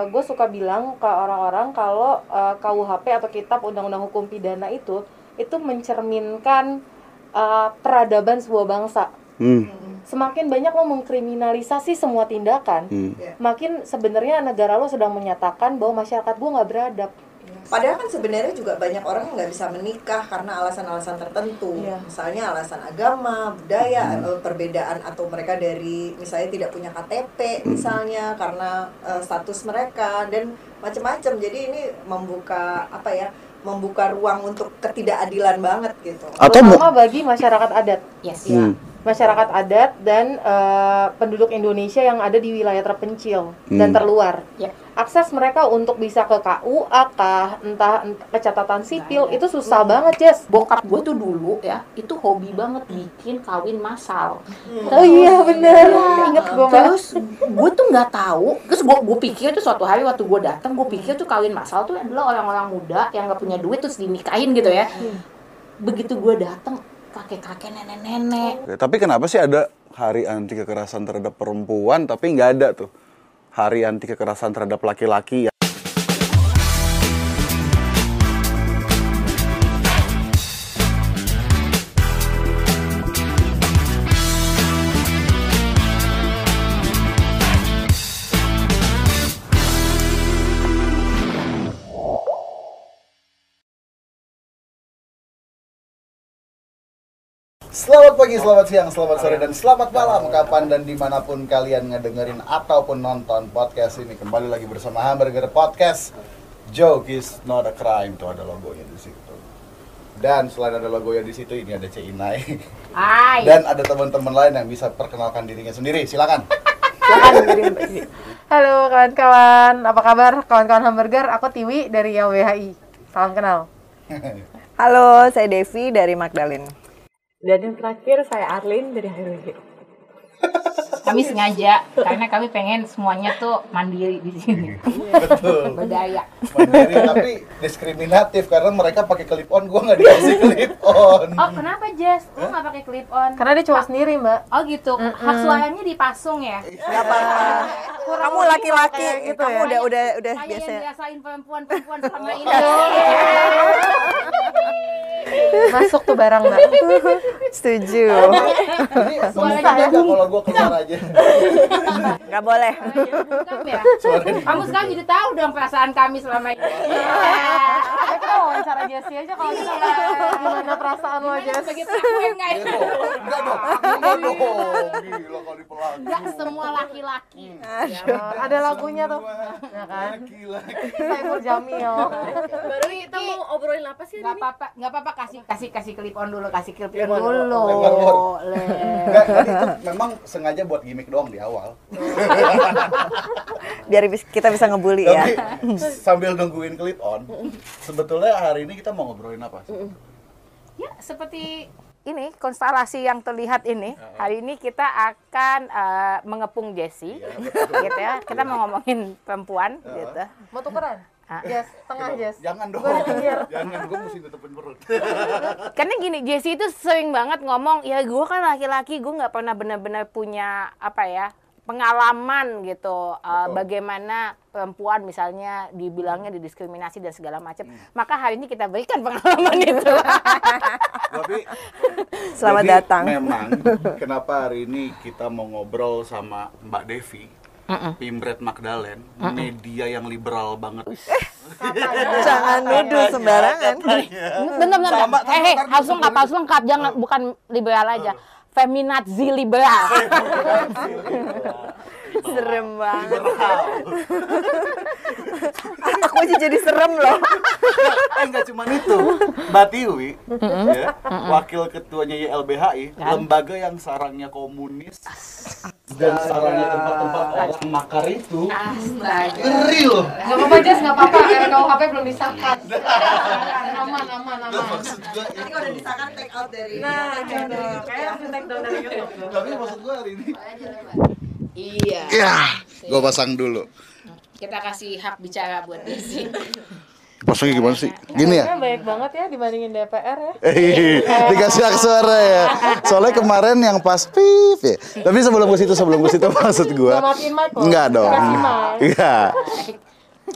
gue suka bilang ke orang-orang kalau KUHP atau Kitab Undang-Undang Hukum Pidana itu mencerminkan peradaban sebuah bangsa. Semakin banyak lo mengkriminalisasi semua tindakan, makin sebenarnya negara lo sedang menyatakan bahwa masyarakat gue nggak beradab. Padahal kan sebenarnya juga banyak orang yang nggak bisa menikah karena alasan-alasan tertentu, misalnya alasan agama, budaya, perbedaan atau mereka dari misalnya tidak punya KTP misalnya karena status mereka dan macam-macam. Jadi ini membuka ruang untuk ketidakadilan banget gitu. Terutama bagi masyarakat adat. Yes. Masyarakat adat dan penduduk Indonesia yang ada di wilayah terpencil dan terluar. Akses mereka untuk bisa ke KUA entah ke catatan sipil itu susah banget, Jess. Bokap gue tuh dulu ya, itu hobi banget bikin kawin massal. Oh iya bener, inget gue. Terus gue tuh nggak tahu, terus gue pikir tuh suatu hari waktu gue datang, gue pikir tuh kawin massal tuh adalah orang-orang muda yang nggak punya duit terus dinikahin gitu ya. Begitu gue datang, kakek-kakek, nenek-nenek. Tapi kenapa sih ada hari anti kekerasan terhadap perempuan tapi nggak ada tuh hari anti kekerasan terhadap laki-laki ya? Selamat pagi, selamat siang, selamat sore, dan selamat malam kapan dan dimanapun kalian ngedengerin ataupun nonton podcast ini. Kembali lagi bersama Hamburger Podcast. Joke is not a crime. Tuh ada logonya di situ. Dan selain ada logonya di situ, ini ada Inai. Dan ada teman-teman lain yang bisa perkenalkan dirinya sendiri. Silakan. Halo kawan-kawan, apa kabar kawan-kawan Hamburger? Aku Tiwi dari YWHI. Salam kenal. Halo, saya Devi dari Magdalene. Dan yang terakhir saya Arlin dari HRWG. Kami sengaja karena kami pengen semuanya tuh mandiri di sini. Betul. Berdaya. Mandiri tapi diskriminatif karena mereka pakai clip on, gua nggak dikasih clip on. Oh kenapa Jess? Lu nggak pakai clip on? Karena dia cowok sendiri, Mbak. Oh gitu. Hak suaranya dipasung ya? Gak apa-apa. Kamu laki-laki gitu ya? Udah Kayak biasa. yang dirasain perempuan-perempuan selama ini. Masuk tuh barang, Mbak. Setuju. Ini bisa ya kalau gua keluar aja. Gak boleh. Ya? Kamu sekarang jadi tahu dong perasaan kami selama ini. Kita wawancara Jessi aja kalau kita gimana perasaan lo, Jess. Sebagai pelakuan nggak ya? Enggak dong. Gila kali pelaku. Nggak semua laki-laki. Ada lagunya tuh, ya kan? Laki-laki. Saiful Jamil. Baru kita mau obrolin apa sih? Nggak apa-apa kasih clip on dulu, kasih clip on dulu. Enggak, tadi itu memang sengaja buat gimmick doang di awal. Biar kita bisa ngebully ya. Tapi sambil nungguin clip on, sebetulnya hari ini kita mau ngobrolin apa sih? Ya, seperti ini konstelasi yang terlihat ini. Hari ini kita akan mengepung Jessi, gitu ya. Kita mau ngomongin perempuan, gitu. Mau tukeran? Jess, tengah Jess. Jangan dong. Jangan, gue mesti tutupin perut. Karena gini, Jessi itu sering banget ngomong, ya gue kan laki-laki, gue nggak pernah benar-benar punya pengalaman gitu, bagaimana perempuan misalnya dibilangnya didiskriminasi dan segala macam. Maka hari ini kita berikan pengalaman itu. Tapi Selamat jadi, datang. Memang kenapa hari ini kita mau ngobrol sama Mbak Devi, Pimpret Magdalene, media yang liberal banget. Jangan nuduh sembarangan. Bener-bener. Harus lengkap, jangan bukan liberal aja. Feminazi liberal. Serem banget. Aku aja jadi serem loh. Enggak cuma itu, Mbak Tiwi, ya, wakil ketuanya YLBHI, lembaga yang sarangnya komunis dan sarangnya tempat-tempat orang makar itu. Astaga. Ngeri loh. Gak apa-apa, Jess, gak apa-apa. RKUHP belum disahkan. Aman. Maksud gue Ini udah disahkan take out dari. Kayak harus take down dari YouTube. tapi maksud gue hari ini. Iya. Ya, gue pasang dulu. Kita kasih hak bicara buat Jessi. Pasangnya gimana sih? Gini ya? Banyak banget ya dibandingin DPR ya. Dikasih hak suara ya. Soalnya kemarin yang pas pip ya. Tapi sebelum ke situ maksud gua. Matiin mic loh. Enggak dong. Dikasih mic. Iya.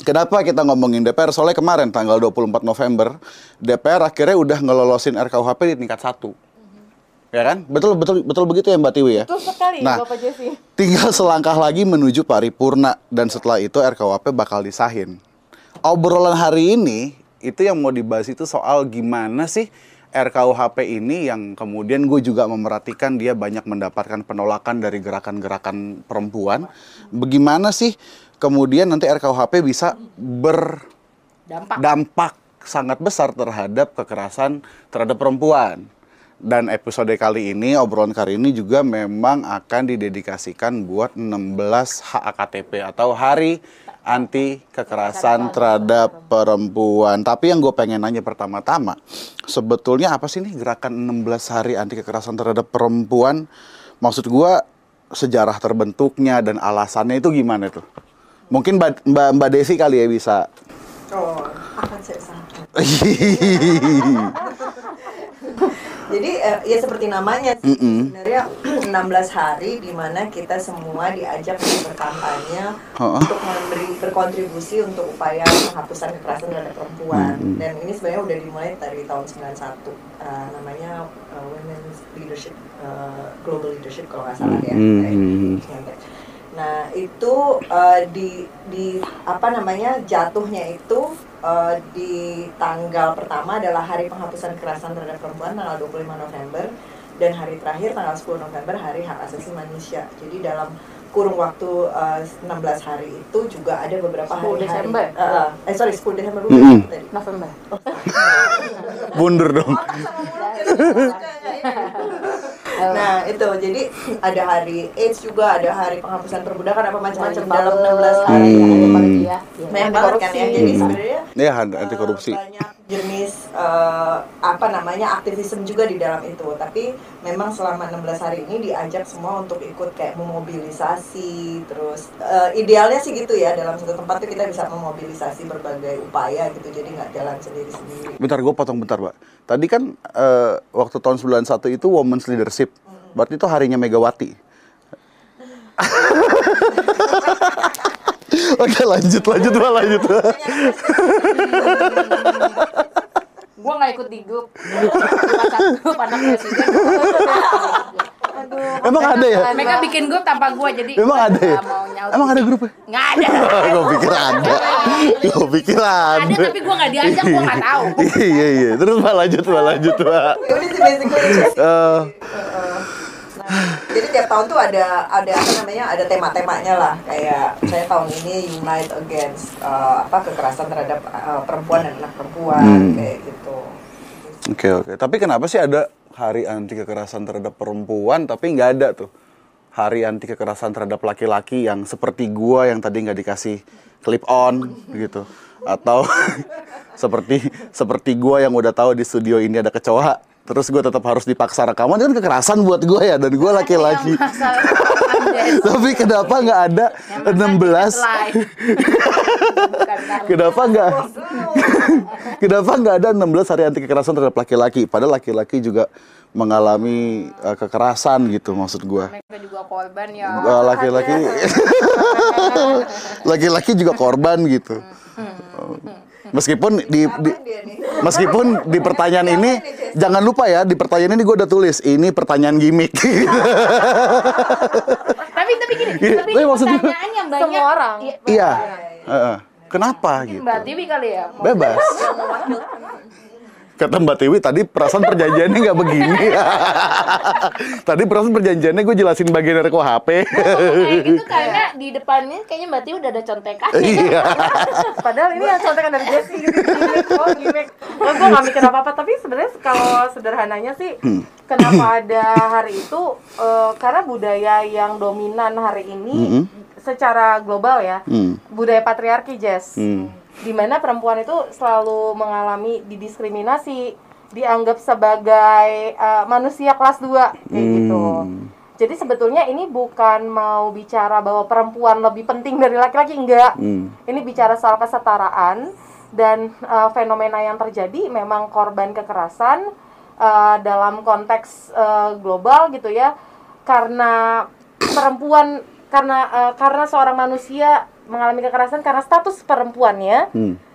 Kenapa kita ngomongin DPR? Soalnya kemarin tanggal 24 November DPR akhirnya udah ngelolosin RKUHP di tingkat 1. Ya kan? Betul begitu ya Mbak Tiwi ya? Betul sekali, nah, Bapak Jesse. Tinggal selangkah lagi menuju paripurna dan setelah itu RKUHP bakal disahin. Obrolan hari ini itu yang mau dibahas itu soal gimana sih RKUHP ini yang kemudian gue juga memerhatikan dia banyak mendapatkan penolakan dari gerakan-gerakan perempuan. Bagaimana sih kemudian nanti RKUHP bisa berdampak sangat besar terhadap kekerasan terhadap perempuan. Dan episode kali ini, obrolan kali ini juga memang akan didedikasikan buat 16 HAKTP atau Hari Anti Kekerasan Terhadap Perempuan. Tapi yang gue pengen nanya pertama-tama, sebetulnya apa sih nih gerakan 16 Hari Anti Kekerasan Terhadap Perempuan? Maksud gue sejarah terbentuknya dan alasannya itu gimana tuh? Mungkin Mbak Desi kali ya bisa. Oh, akan saya usahakan. Jadi ya seperti namanya sih, sebenarnya 16 hari di mana kita semua diajak untuk berkampanye untuk berkontribusi untuk upaya penghapusan kekerasan terhadap perempuan. Dan ini sebenarnya udah dimulai dari tahun 91, namanya Women's Leadership, Global Leadership kalau nggak salah ya. Nah itu di apa namanya jatuhnya itu di tanggal pertama adalah Hari Penghapusan Kekerasan Terhadap Perempuan tanggal 25 November dan hari terakhir tanggal 10 November Hari Hak Asasi Manusia. Jadi dalam kurung waktu 16 hari itu juga ada beberapa hari. 10 Desember. 10 Desember tadi. November. Mundur dong. Nah itu jadi ada hari AIDS juga, ada hari penghapusan perbudakan apa macam-macam dalam 16 hari. Banyak banget kan ya. Jadi sebenarnya anti korupsi. Banyak jenis apa namanya aktivisme juga di dalam itu. Tapi memang selama 16 hari ini diajak semua untuk ikut kayak memobilisasi. Terus idealnya sih gitu ya, dalam satu tempat tuh kita bisa memobilisasi berbagai upaya gitu. Jadi nggak jalan sendiri-sendiri. Bentar, gue potong bentar, Pak. Tadi kan waktu tahun 91 itu Women's Leadership. Berarti itu harinya Megawati. Oke, lanjut. Gue nggak ikut di grup. Grup anak presiden. Aduh. Emang ada ya? Mereka bikin grup tanpa gue, jadi Emang ada ya? Emang ada grupnya? Nggak ada. Gue pikir ada. Ada tapi gue nggak diajak, gue nggak tahu. Iya. Terus lanjut, Pak. Ini sih basically. Jadi tiap tahun tuh ada apa namanya, ada tema-temanya lah, kayak saya tahun ini Unite Against kekerasan terhadap perempuan dan anak perempuan kayak gitu. Oke. Tapi kenapa sih ada Hari Anti Kekerasan Terhadap Perempuan tapi nggak ada tuh Hari Anti Kekerasan Terhadap Laki-laki yang seperti gua yang tadi nggak dikasih clip on gitu, atau seperti gua yang udah tahu di studio ini ada kecoa terus gue tetap harus dipaksa rekaman, itu kan kekerasan buat gue ya, dan gue laki-laki. Tapi kenapa nggak ada 16? Kenapa nggak ada 16 hari anti kekerasan terhadap laki-laki? Padahal laki-laki juga mengalami kekerasan gitu, maksud gue. Mereka juga korban ya. Laki-laki juga korban gitu. Meskipun di pertanyaan ini jangan lupa ya, di pertanyaan ini gue udah tulis ini pertanyaan gimmick. tapi gini, pertanyaan yang banyak semua orang. Iya. Kenapa gitu? Mbak Tiwi kali ya. Bebas. Kata Mbak Tiwi tadi perasaan perjanjiannya nggak begini. Tadi perasaan perjanjiannya gue jelasin bagian RKUHP. Kayak gitu karena di depannya kayaknya Mbak Tiwi udah ada contekannya. Iya. Padahal ini yang contekan dari Jessie gitu. Gimmick. Gue nggak mikir apa-apa, tapi sebenarnya kalau sederhananya sih kenapa ada hari itu karena budaya yang dominan hari ini secara global ya, budaya patriarki, Jess. Di mana perempuan itu selalu mengalami didiskriminasi, dianggap sebagai manusia kelas 2 kayak gitu. Jadi sebetulnya ini bukan mau bicara bahwa perempuan lebih penting dari laki-laki, enggak. Ini bicara soal kesetaraan dan fenomena yang terjadi memang korban kekerasan dalam konteks global gitu ya, karena perempuan, karena seorang manusia mengalami kekerasan karena status perempuannya,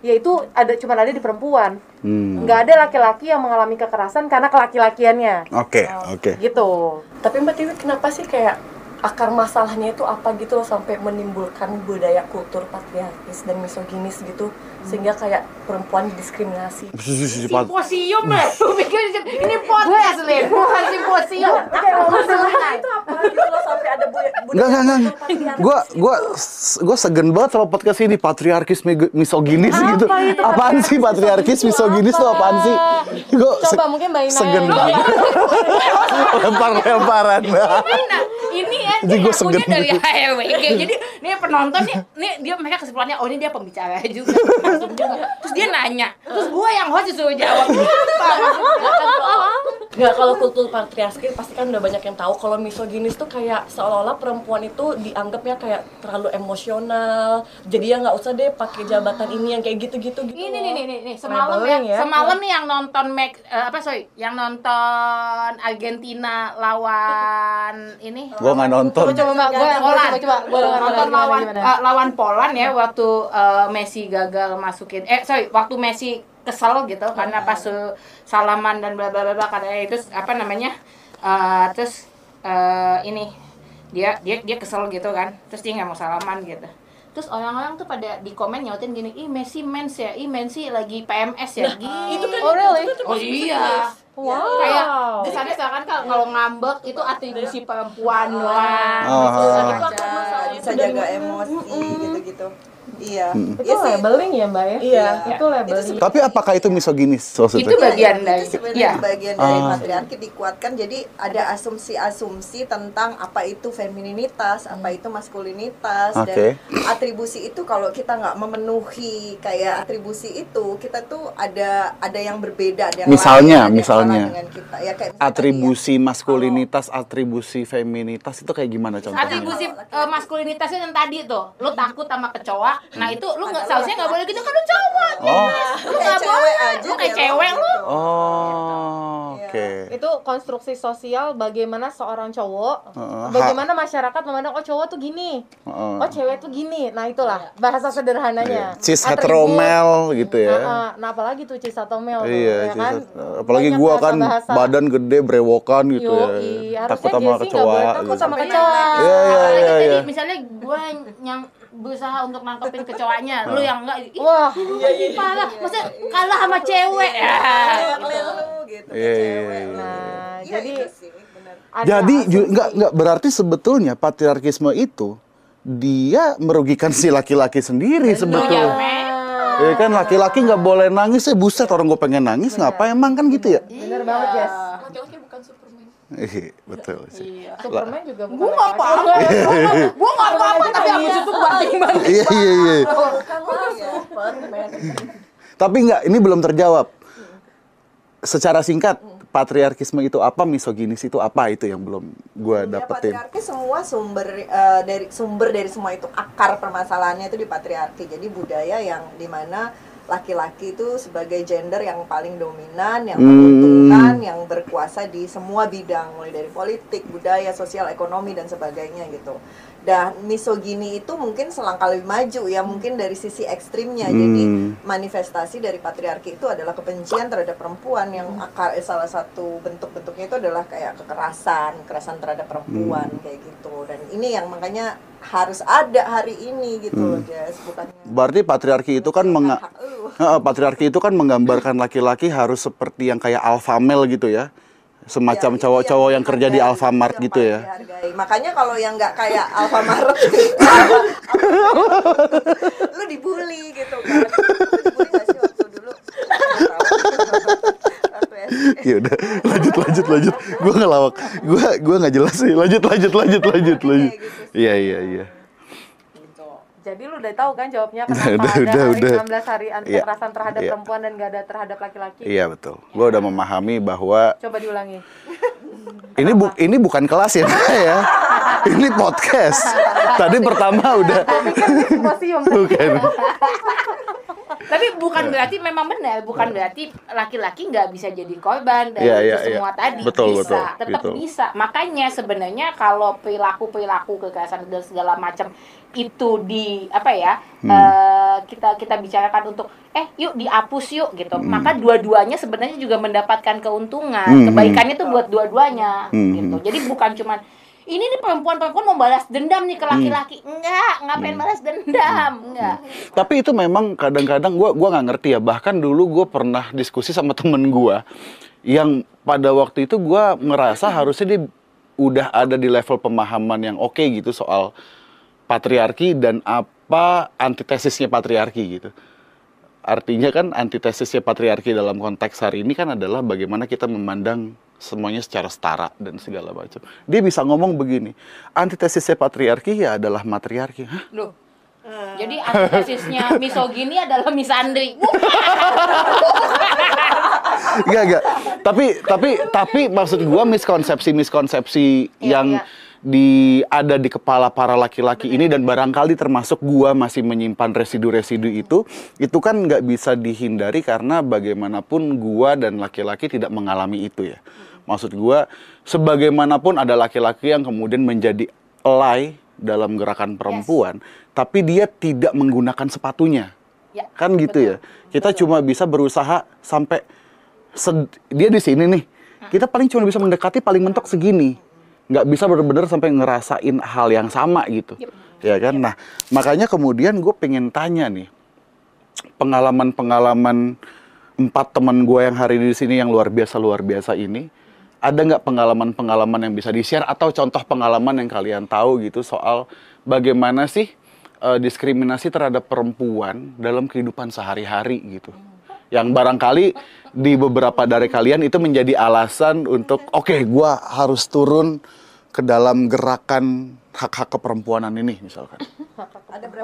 yaitu cuma ada di perempuan. Nggak ada laki-laki yang mengalami kekerasan karena kelaki-lakiannya. Oke. Gitu. Tapi Mbak Tiwi, kenapa sih kayak akar masalahnya itu apa gitu loh sampai menimbulkan budaya kultur patriarkis dan misoginis gitu, sehingga kayak perempuan didiskriminasi? Simposium lah. Gue pikir ini podcast Lin, bukan simposium. Masalahnya itu apa gitu loh sampai ada budaya Enggak. Gue segen banget sama podcast ini, patriarkis misoginis gitu. Apaan sih patriarkis misoginis tuh apaan sih? Coba mungkin Mbak Ina segen banget. Lempar-lemparan. Ini ya, dia ngakunya dari HRWG. Jadi nih penonton nih mereka kesimpulannya, oh ini dia pembicara juga. Terus dia nanya, terus gue yang host disuruh jawab. Nggak, kalau kultur patriarki pasti kan udah banyak yang tahu kalau misoginis tuh kayak seolah-olah perempuan itu dianggapnya kayak terlalu emosional, jadi ya nggak usah deh pakai jabatan ini yang kayak gitu-gitu gitu. Ini semalam nih yang nonton yang nonton Argentina lawan ini. Gue nggak nonton. Coba nonton lawan Poland ya, waktu Messi gagal masukin waktu Messi kesel gitu karena pas salaman dan bla bla bla katanya itu ini dia kesel gitu kan, terus dia nggak mau salaman gitu. Terus orang-orang tuh pada di komen nyautin gini, ih Messi lagi PMS ya. Itu kan iya. Wow. Kayak kesannya seakan kalau ngambek itu atribusi perempuan doang. Bisa jaga emosi gitu-gitu. Iya. Itu labeling ya Mbak ya? Iya. Itu labeling. Tapi apakah itu misoginis? Itu bagian dari. Itu sebenarnya bagian dari patriarki dikuatkan. Jadi ada asumsi-asumsi tentang apa itu femininitas, apa itu maskulinitas, dan atribusi itu kalau kita nggak memenuhi kayak atribusi itu, kita tuh ada yang berbeda. Ada yang misalnya dengan kita. Ya, kayak atribusi maskulinitas, atribusi feminitas itu kayak gimana contohnya? Atribusi maskulinitasnya yang tadi tuh, lu takut sama kecoa. Nah itu lu seharusnya nggak boleh gitu kan, lu cowok. Lu nggak boleh aja, lu kayak cewek lu. Oke. Itu konstruksi sosial bagaimana seorang cowok, bagaimana masyarakat memandang cowok tuh gini, cewek tuh gini. Nah itulah bahasa sederhananya. Cis heteromel gitu ya. Nah apalagi tuh cis heteromel tuh, iya, ya kan? Apalagi gua kan badan gede brewokan gitu ya. Takut sama kecoa. Takut sama kecoa. Iya. Misalnya gua yang berusaha untuk nangkepin kecoanya, lu yang enggak. Wah, parah. Maksudnya kalah sama cewek. Nah, jadi enggak berarti sebetulnya patriarkisme itu dia merugikan si laki-laki sendiri sebetulnya. Ya kan, laki-laki nggak boleh nangis, buset orang gue pengen nangis, ngapa emang kan gitu ya? Bener banget, Jess. Laki-laki bukan Superman. Betul sih. Superman juga bukan. Gue nggak apa-apa, tapi abis itu banting-banting. Iya. Tapi enggak, ini belum terjawab. Secara singkat, patriarkisme itu apa, misoginis itu apa, itu yang belum gue dapetin. Patriarki semua sumber dari semua itu, akar permasalahannya itu di patriarki. Jadi budaya yang dimana laki-laki itu sebagai gender yang paling dominan, yang menguntungkan, yang berkuasa di semua bidang, mulai dari politik, budaya, sosial, ekonomi dan sebagainya gitu. Dan misogini itu mungkin selangkah lebih maju ya, mungkin dari sisi ekstrimnya. Jadi manifestasi dari patriarki itu adalah kebencian terhadap perempuan, yang salah satu bentuk-bentuknya itu adalah kayak kekerasan terhadap perempuan kayak gitu. Dan ini yang makanya harus ada hari ini gitu loh, Jess, bukannya. Berarti patriarki itu kan patriarki itu kan menggambarkan laki-laki harus seperti yang kayak alpha male gitu ya. Semacam cowok-cowok yang kerja di Alfamart gitu ya. Dihargai. Makanya kalau yang nggak kayak Alfamart, lu dibully gitu kan. Lu dibully nggak sih waktu dulu? Ya udah, lanjut. Gue ngelawak. Gue nggak jelas sih. Lanjut. Iya. Jadi lu udah tahu kan jawabnya kenapa ada hari 16 hari anti kekerasan terhadap perempuan dan gak ada terhadap laki-laki? Iya betul. Gue udah memahami bahwa. Coba diulangi. Ini bukan kelas ya, ya. Ini podcast. Tadi pertama udah. Tapi kan simposium. Bukan. Tapi bukan berarti memang benar, bukan berarti laki-laki nggak bisa jadi korban dari itu semua tadi. Betul, bisa, tetap bisa. Makanya sebenarnya kalau perilaku kekerasan dan segala macam itu kita bicarakan untuk yuk dihapus yuk gitu. Maka dua-duanya sebenarnya juga mendapatkan keuntungan. Kebaikannya tuh buat dua-duanya gitu. Jadi bukan cuman ini nih perempuan mau balas dendam nih ke laki-laki. Ngapain balas dendam? Enggak. Tapi itu memang kadang-kadang gua nggak ngerti ya. Bahkan dulu gue pernah diskusi sama temen gue yang pada waktu itu gue ngerasa harusnya dia udah ada di level pemahaman yang oke gitu soal patriarki dan apa antitesisnya patriarki gitu. Artinya kan antitesisnya patriarki dalam konteks hari ini kan adalah bagaimana kita memandang semuanya secara setara dan segala macam. Dia bisa ngomong begini, antitesisnya patriarki ya adalah matriarki. Hah? Loh. Jadi antitesisnya misogini adalah misandri. Enggak. Tapi maksud gua miskonsepsi yang ada di kepala para laki-laki ini, dan barangkali termasuk gua masih menyimpan residu-residu itu kan nggak bisa dihindari karena bagaimanapun gua dan laki-laki tidak mengalami itu ya. Maksud gua sebagaimanapun ada laki-laki yang kemudian menjadi ally dalam gerakan perempuan, tapi dia tidak menggunakan sepatunya. Kan gitu ya. Kita cuma bisa berusaha sampai dia di sini nih. Kita paling cuma bisa mendekati paling mentok segini. Nggak bisa benar-benar sampai ngerasain hal yang sama gitu. Ya kan? Nah, makanya kemudian gue pengen tanya nih, pengalaman-pengalaman 4 teman gue yang hari di sini yang luar biasa ini, ada nggak pengalaman-pengalaman yang bisa di-share atau contoh pengalaman yang kalian tahu gitu soal bagaimana sih diskriminasi terhadap perempuan dalam kehidupan sehari-hari gitu. Yang barangkali di beberapa dari kalian itu menjadi alasan untuk oke, gue harus turun ke dalam gerakan hak-hak keperempuanan ini misalkan.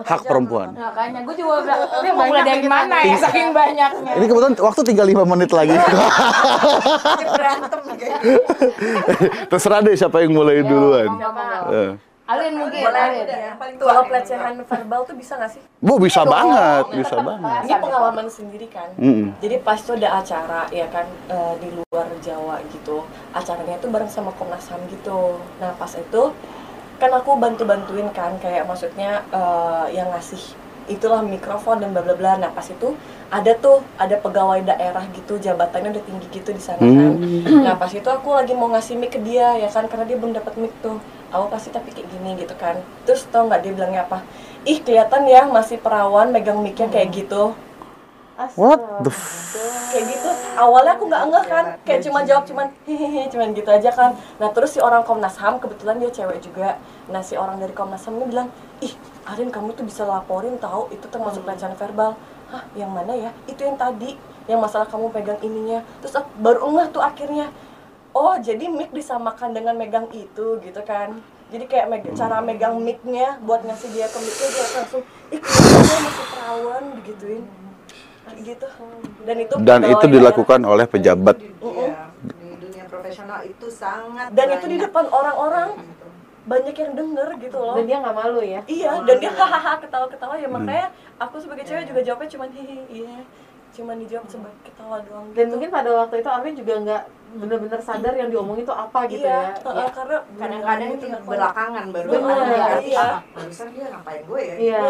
Hak perempuan. Makanya gue juga ini mau mulai dari mana ya, saking banyaknya. Ini kebetulan waktu tinggal 5 menit lagi. Berantem Terserah deh siapa yang mulai duluan. Alin mungkin. Alin. Kalau pelecehan verbal tuh bisa nggak sih? Bu, bisa banget, bisa banget. Ini pengalaman sendiri kan. Jadi pas itu ada acara ya kan di luar Jawa gitu. Acaranya itu bareng sama Komnas HAM gitu. Nah pas itu kan aku bantu-bantuin kan, kayak maksudnya yang ngasih itulah mikrofon dan bla bla bla. Nah pas itu ada pegawai daerah gitu, jabatannya udah tinggi gitu di sana kan. Nah pas itu aku lagi mau ngasih mic ke dia ya kan, karena dia belum dapat mic tuh. Aku pasti tapi kayak gini gitu kan. Terus tau nggak dia bilangnya apa? Ih kelihatan ya masih perawan megang mic-nya kayak gitu. What the kayak gitu. Awalnya aku nggak ngeh kan, kayak cuma jawab hehehe cuman gitu aja kan. Nah terus si orang Komnas HAM, kebetulan dia cewek juga. Nah si orang dari Komnas HAM ini bilang, ih Arin kamu tuh bisa laporin tahu itu termasuk pelecehan verbal. Hah yang mana ya? Itu yang tadi, yang masalah kamu pegang ininya. Terus baru ngeh tuh akhirnya, oh jadi mic disamakan dengan megang itu gitu kan. Jadi kayak cara megang mic-nya buat ngasih dia ke mic-nya, dia langsung ih kelihatan masih perawan digituin gitu. Dan itu dilakukan oleh pejabat. Di dunia profesional itu sangat dan itu di depan orang-orang banyak yang denger gitu loh. Dan dia nggak malu ya? Iya, dan dia hahaha ketawa-ketawa ya. Makanya aku sebagai cewek juga jawabnya cuman hihi, iya. Cuman dijawab sebagai ketawa doang gitu. Dan mungkin pada waktu itu Arvin juga nggak benar-benar sadar yang diomongin itu apa gitu ya. Karena kadang-kadang itu belakangan baru. Iya. Barusan dia ngapain gue ya? Iya.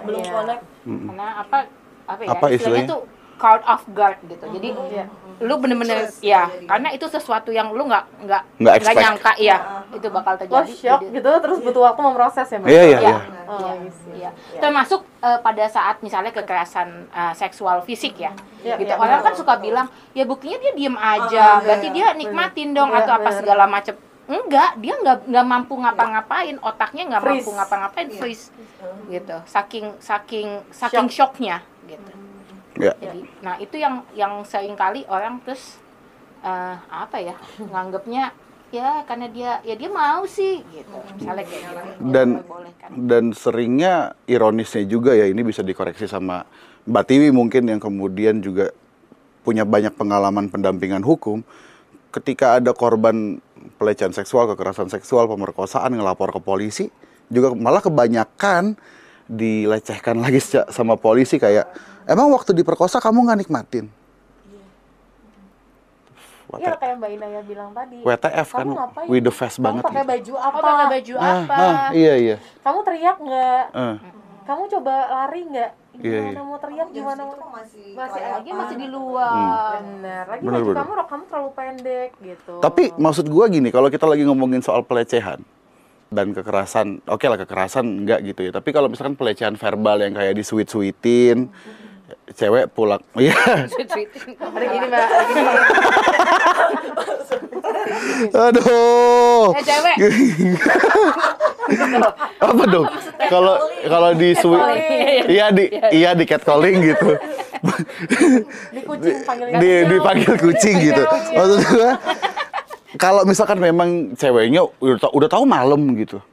Belum connect. Karena apa ya? Apa istilahnya tuh caught off guard gitu. Jadi lu bener-bener ya, karena itu sesuatu yang lu nggak nyangka ya itu bakal terjadi. Shock gitu, terus butuh waktu memproses ya Mbak? Iya. Termasuk pada saat misalnya kekerasan seksual fisik ya. Gitu. Orang kan suka bilang, ya buktinya dia diem aja, berarti dia nikmatin dong atau apa segala macam. Enggak, dia nggak mampu ngapa-ngapain, otaknya nggak mampu ngapa-ngapain, freeze gitu. Saking shocknya gitu. Ya. Jadi, nah itu yang sering kali orang terus nganggapnya ya karena dia mau sih gitu, misalnya kayak gitu. Dan seringnya ironisnya juga ya, ini bisa dikoreksi sama Mbak Tiwi mungkin yang kemudian juga punya banyak pengalaman pendampingan hukum. Ketika ada korban pelecehan seksual, kekerasan seksual, pemerkosaan ngelapor ke polisi, juga malah kebanyakan dilecehkan lagi sama polisi kayak Emang waktu diperkosa kamu nggak nikmatin? Iya kayak Mbak Inaya bilang tadi. WTF kan, with the face banget. Kamu pakai baju apa? Pakai baju apa? Iya. Kamu teriak nggak? Kamu coba lari nggak? Iya. Gimana mau teriak? Gimana mau masih lagi masih di luar. Bener. Lagi baju kamu rok kamu terlalu pendek gitu. Tapi maksud gua gini, kalau kita lagi ngomongin soal pelecehan dan kekerasan, oke lah kekerasan enggak gitu ya. Tapi kalau misalkan pelecehan verbal yang kayak disuit-suitin, cewek pulang, iya. Ada gini Mbak. Aduh. Cewek. Apa dong? Kalau di suit, iya di catcalling gitu. Di kucing panggilnya. Dipanggil kucing gitu. Maksud gua, kalau misalkan memang ceweknya udah tahu malam gitu,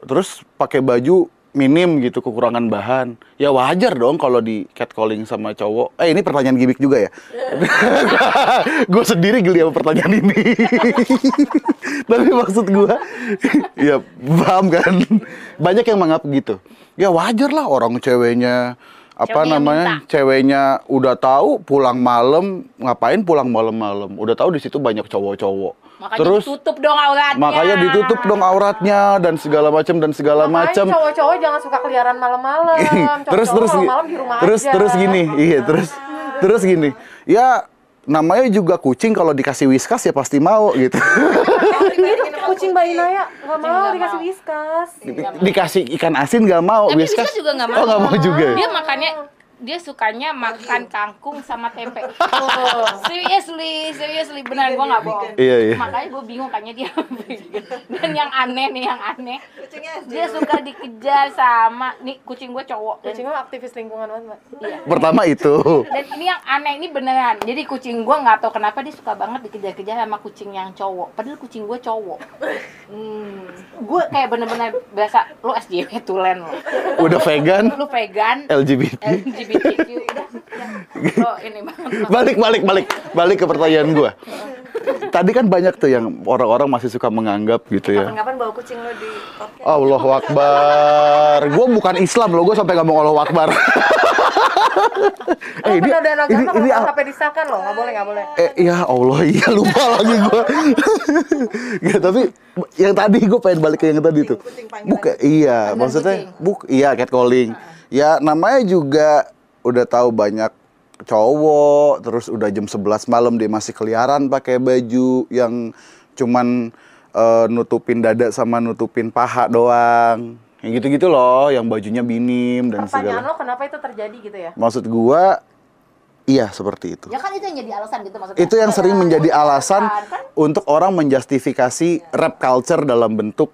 terus pakai baju minim gitu, kekurangan bahan, ya wajar dong kalau di catcalling sama cowok. Ini pertanyaan gimmick juga ya. Gue sendiri geli sama pertanyaan ini. Tapi maksud gue, ya paham kan? Banyak yang menganggap gitu. Ya wajar lah orang ceweknya ceweknya udah tahu pulang malam, ngapain pulang malam-malam, udah tahu di situ banyak cowok-cowok. Makanya ditutup dong auratnya. Makanya ditutup dong auratnya dan segala macam. Makanya cowok-cowok jangan suka keliaran malam-malam. terus malam di rumah aja. Terus gini. Ya namanya juga kucing, kalau dikasih whiskas ya pasti mau gitu. Kucing Mbak Inaya nggak mau dikasih whiskas. Dikasih ikan asin nggak mau. Tapi whiskas juga nggak mau. Oh nggak mau juga. Dia makanya dia sukanya makan kangkung sama tempe. Seriously beneran gue nggak bohong. Iya. Makanya gue bingung kayaknya dia. Dan yang aneh, dia suka dikejar sama nih kucing gue cowok. Kucing gue aktivis lingkungan banget Mbak. Iya. Pertama itu. Dan ini yang aneh, ini beneran. Jadi kucing gue nggak tahu kenapa dia suka banget dikejar-kejar sama kucing yang cowok. Padahal kucing gue cowok. Gue kayak bener-bener biasa, lu SJW tulen lo. Udah vegan. Lu vegan. LGBTQ udah. Oh ini banget. Balik ke pertanyaan gue. Tadi kan banyak tuh yang orang-orang masih suka menganggap gitu ya. Kapan-kapan bawa kucing lo di podcast? Allahu Akbar. Gue bukan Islam loh, gue sampai nggak mau Allahu Akbar. Ini sampai disahkan loh, nggak boleh. Ya Allah, iya lupa lagi gue. Ya, tapi yang tadi gue pengen balik ke yang tadi tuh. Iya, maksudnya catcalling. Ya namanya juga udah tahu banyak cowok, terus udah jam 11 malam dia masih keliaran pakai baju yang cuman nutupin dada sama nutupin paha doang. Yang gitu-gitu loh, yang bajunya minim dan segala. Pertanyaan lo kenapa itu terjadi gitu ya? Maksud gua, iya seperti itu. Ya kan itu yang jadi alasan gitu maksudnya. Itu yang sering menjadi alasan untuk orang menjustifikasi rap culture dalam bentuk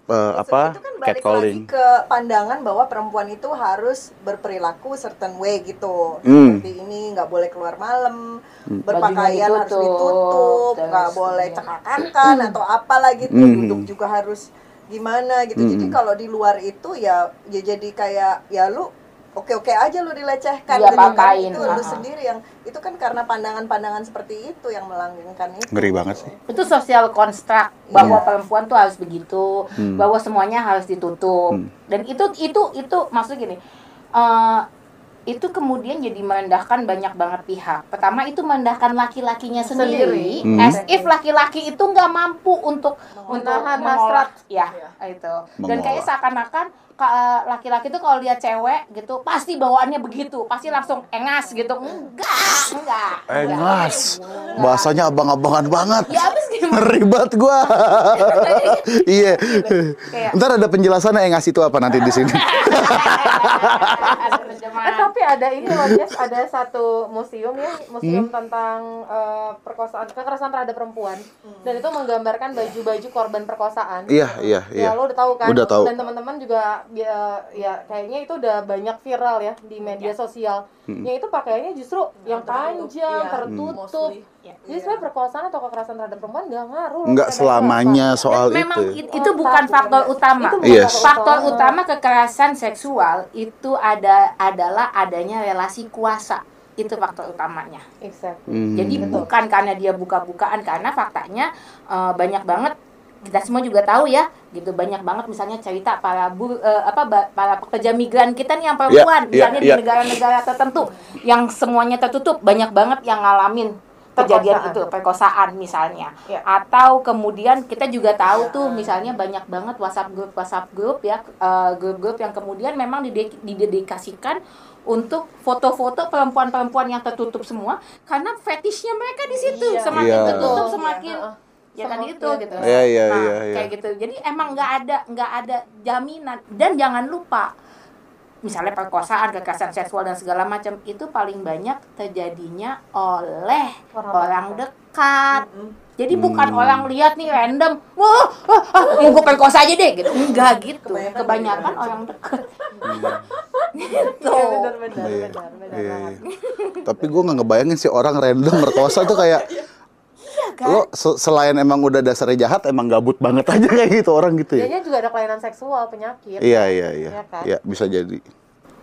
itu kan balik catcalling. lagi ke pandangan bahwa perempuan itu harus berperilaku certain way gitu. Seperti ini, nggak boleh keluar malam, berpakaian harus ditutup, nggak boleh cekakakan atau apalah gitu, duduk juga harus gimana gitu. Jadi kalau di luar itu ya jadi kayak ya lu oke aja lu dilecehkan gitu kan. Itu lu sendiri yang itu kan karena pandangan-pandangan seperti itu yang melanggengkan itu. Ngeri banget sih. Itu sosial konstruk bahwa perempuan tuh harus begitu, bahwa semuanya harus ditutup. Dan itu maksud gini. Itu kemudian jadi merendahkan banyak banget pihak. Pertama itu merendahkan laki-lakinya sendiri. As if laki-laki itu nggak mampu untuk menahan hasrat. Ya, itu. Dan kayak seakan-akan laki-laki tuh kalau lihat cewek gitu pasti bawaannya begitu, pasti langsung engas gitu. Enggak. Engas. Bahasanya abang-abangan banget. Ya habis gimana? Ribet gua. Iya. Ntar ada penjelasannya engas itu apa nanti di sini. Tapi ada ini loh, Jess, ada satu museum tentang kekerasan terhadap perempuan. Dan itu menggambarkan baju-baju korban perkosaan. Iya. Ya lo udah tahu kan? Udah tahu. Dan teman-teman juga ya kayaknya itu udah banyak viral ya di media sosial. Yang itu pakaiannya justru yang panjang, tertutup. Jadi sebenarnya perkosaan atau kekerasan terhadap perempuan nggak ngaruh. Nggak selamanya soal memang itu. Itu bukan faktor utama. Faktor utama kekerasan seksual itu adalah adanya relasi kuasa. Itu faktor utamanya. Exactly. Jadi bukan karena dia buka-bukaan, karena faktanya banyak banget kita semua juga tahu ya, gitu banyak banget misalnya cerita para para pekerja migran kita nih yang perempuan, misalnya di negara-negara tertentu yang semuanya tertutup, banyak banget yang ngalamin kejadian itu, perkosaan misalnya. Atau kemudian kita juga tahu tuh misalnya banyak banget WhatsApp grup ya, grup-grup yang kemudian memang didedikasikan untuk foto-foto perempuan-perempuan yang tertutup semua, karena fetishnya mereka di situ, semakin tertutup semakin ya tadi itu gitu. Kayak gitu. Jadi emang nggak ada jaminan. Dan jangan lupa, misalnya perkosaan, kekerasan seksual dan segala macam itu paling banyak terjadinya oleh orang dekat. Jadi bukan orang lihat nih random, wah, mau gue perkosa aja deh gitu. Enggak gitu. Kebanyakan orang dekat. Gitu. Benar. Tapi gue nggak ngebayangin sih orang random merkosa tuh kayak kan? Lo selain emang udah dasarnya jahat, emang gabut banget aja kayak gitu orang gitu ya? Dia juga ada kelainan seksual, penyakit. Iya. Ya, kan? Ya, bisa jadi.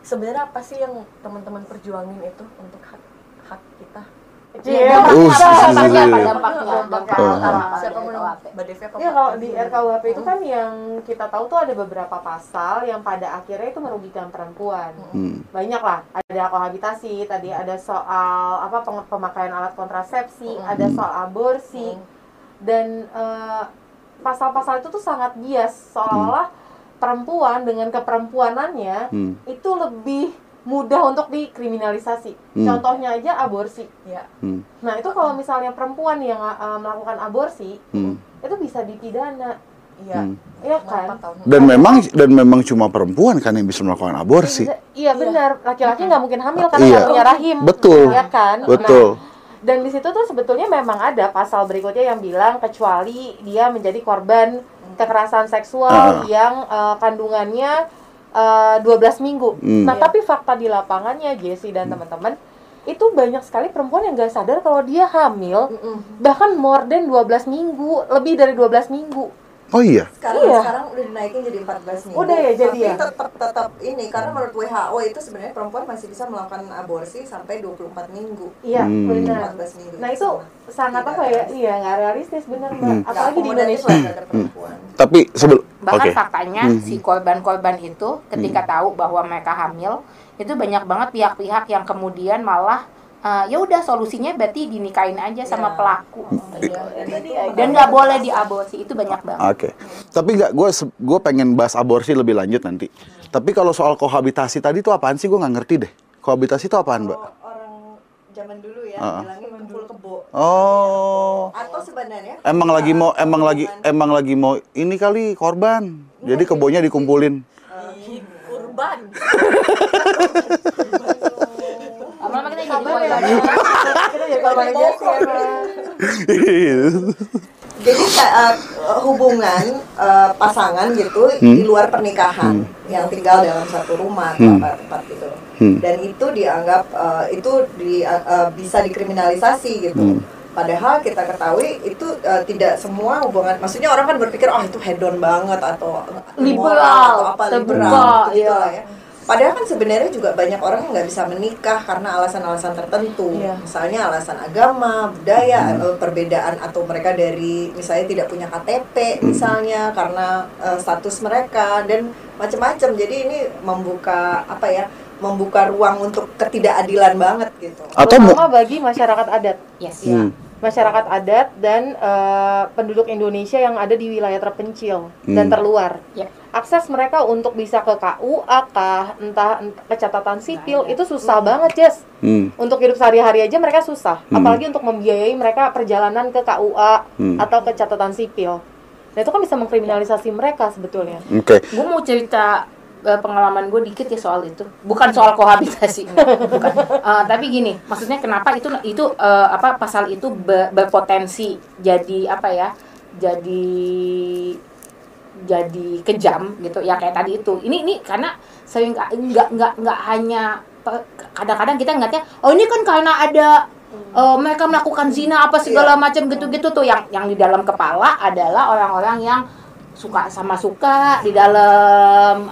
Sebenarnya apa sih yang teman-teman perjuangin itu untuk hak kita? Siapa menurut Mbak Devi apa? Ya kalau di RKUHP itu kan yang kita tahu tuh ada beberapa pasal yang pada akhirnya itu merugikan perempuan. Banyak lah, ada kohabitasi, tadi ada soal pemakaian alat kontrasepsi, ada soal aborsi, dan pasal-pasal itu tuh sangat bias, seolah-olah perempuan dengan keperempuanannya itu lebih mudah untuk dikriminalisasi. Contohnya aja aborsi. Nah itu kalau misalnya perempuan yang melakukan aborsi itu bisa dipidana. Iya kan? Dan memang cuma perempuan kan yang bisa melakukan aborsi. Iya benar. Laki-laki nggak mungkin hamil karena nggak punya rahim. Betul. Ya kan? Betul. Dan di situ tuh sebetulnya memang ada pasal berikutnya yang bilang kecuali dia menjadi korban kekerasan seksual yang kandungannya 12 minggu. Nah, tapi fakta di lapangannya, Jessie dan teman-teman, itu banyak sekali perempuan yang gak sadar kalau dia hamil, bahkan more than 12 minggu, lebih dari 12 minggu. Oh iya? Sekarang udah dinaikin jadi 14 minggu. Udah ya jadi ya? Tapi tetap ini, karena menurut WHO itu sebenarnya perempuan masih bisa melakukan aborsi sampai 24 minggu. Iya, benar. 14 minggu. Nah, itu sangat apa ya? Iya, nggak realistis benar, Mbak. Apalagi di Indonesia. Tapi bahkan faktanya si korban-korban itu ketika tahu bahwa mereka hamil, itu banyak banget pihak-pihak yang kemudian malah ya udah solusinya berarti dinikahin aja sama pelaku. Dan nggak boleh diaborsi, itu banyak banget. Oke. Tapi gue pengen bahas aborsi lebih lanjut nanti. Tapi kalau soal kohabitasi tadi tuh apaan sih? Gue nggak ngerti deh. Kohabitasi itu apaan, Mbak? Orang zaman dulu ya bilangnya kumpul kebo. Atau sebenarnya emang lagi mau ini kali korban. Jadi kebonya dikumpulin. Kurban. Lama-lama kita jadi korban aja sih. Jadi hubungan pasangan gitu di luar pernikahan yang tinggal dalam satu rumah atau tempat gitu, dan itu dianggap bisa dikriminalisasi gitu. Padahal kita ketahui itu tidak semua hubungan. Maksudnya orang kan berpikir itu hedon banget atau liberal atau liberal gitu lah ya. Padahal kan sebenarnya juga banyak orang yang nggak bisa menikah karena alasan-alasan tertentu, misalnya alasan agama, budaya, perbedaan atau mereka dari misalnya tidak punya KTP misalnya karena status mereka dan macam-macam. Jadi ini membuka ruang untuk ketidakadilan banget gitu. Terutama bagi masyarakat adat. Masyarakat adat dan penduduk Indonesia yang ada di wilayah terpencil dan terluar. Akses mereka untuk bisa ke KUA entah ke catatan sipil itu susah banget, Jess. Untuk hidup sehari-hari aja mereka susah, apalagi untuk membiayai mereka perjalanan ke KUA atau ke catatan sipil. Nah, itu kan bisa mengkriminalisasi mereka sebetulnya. Gue mau cerita pengalaman gue dikit ya soal itu, bukan soal kohabitasi, bukan. Tapi gini, maksudnya kenapa itu pasal itu berpotensi jadi jadi kejam gitu ya, kayak tadi itu. Ini karena sering nggak hanya kadang-kadang kita ngeliatnya ini kan karena ada mereka melakukan zina apa segala macam gitu-gitu tuh, yang di dalam kepala adalah orang-orang yang suka di dalam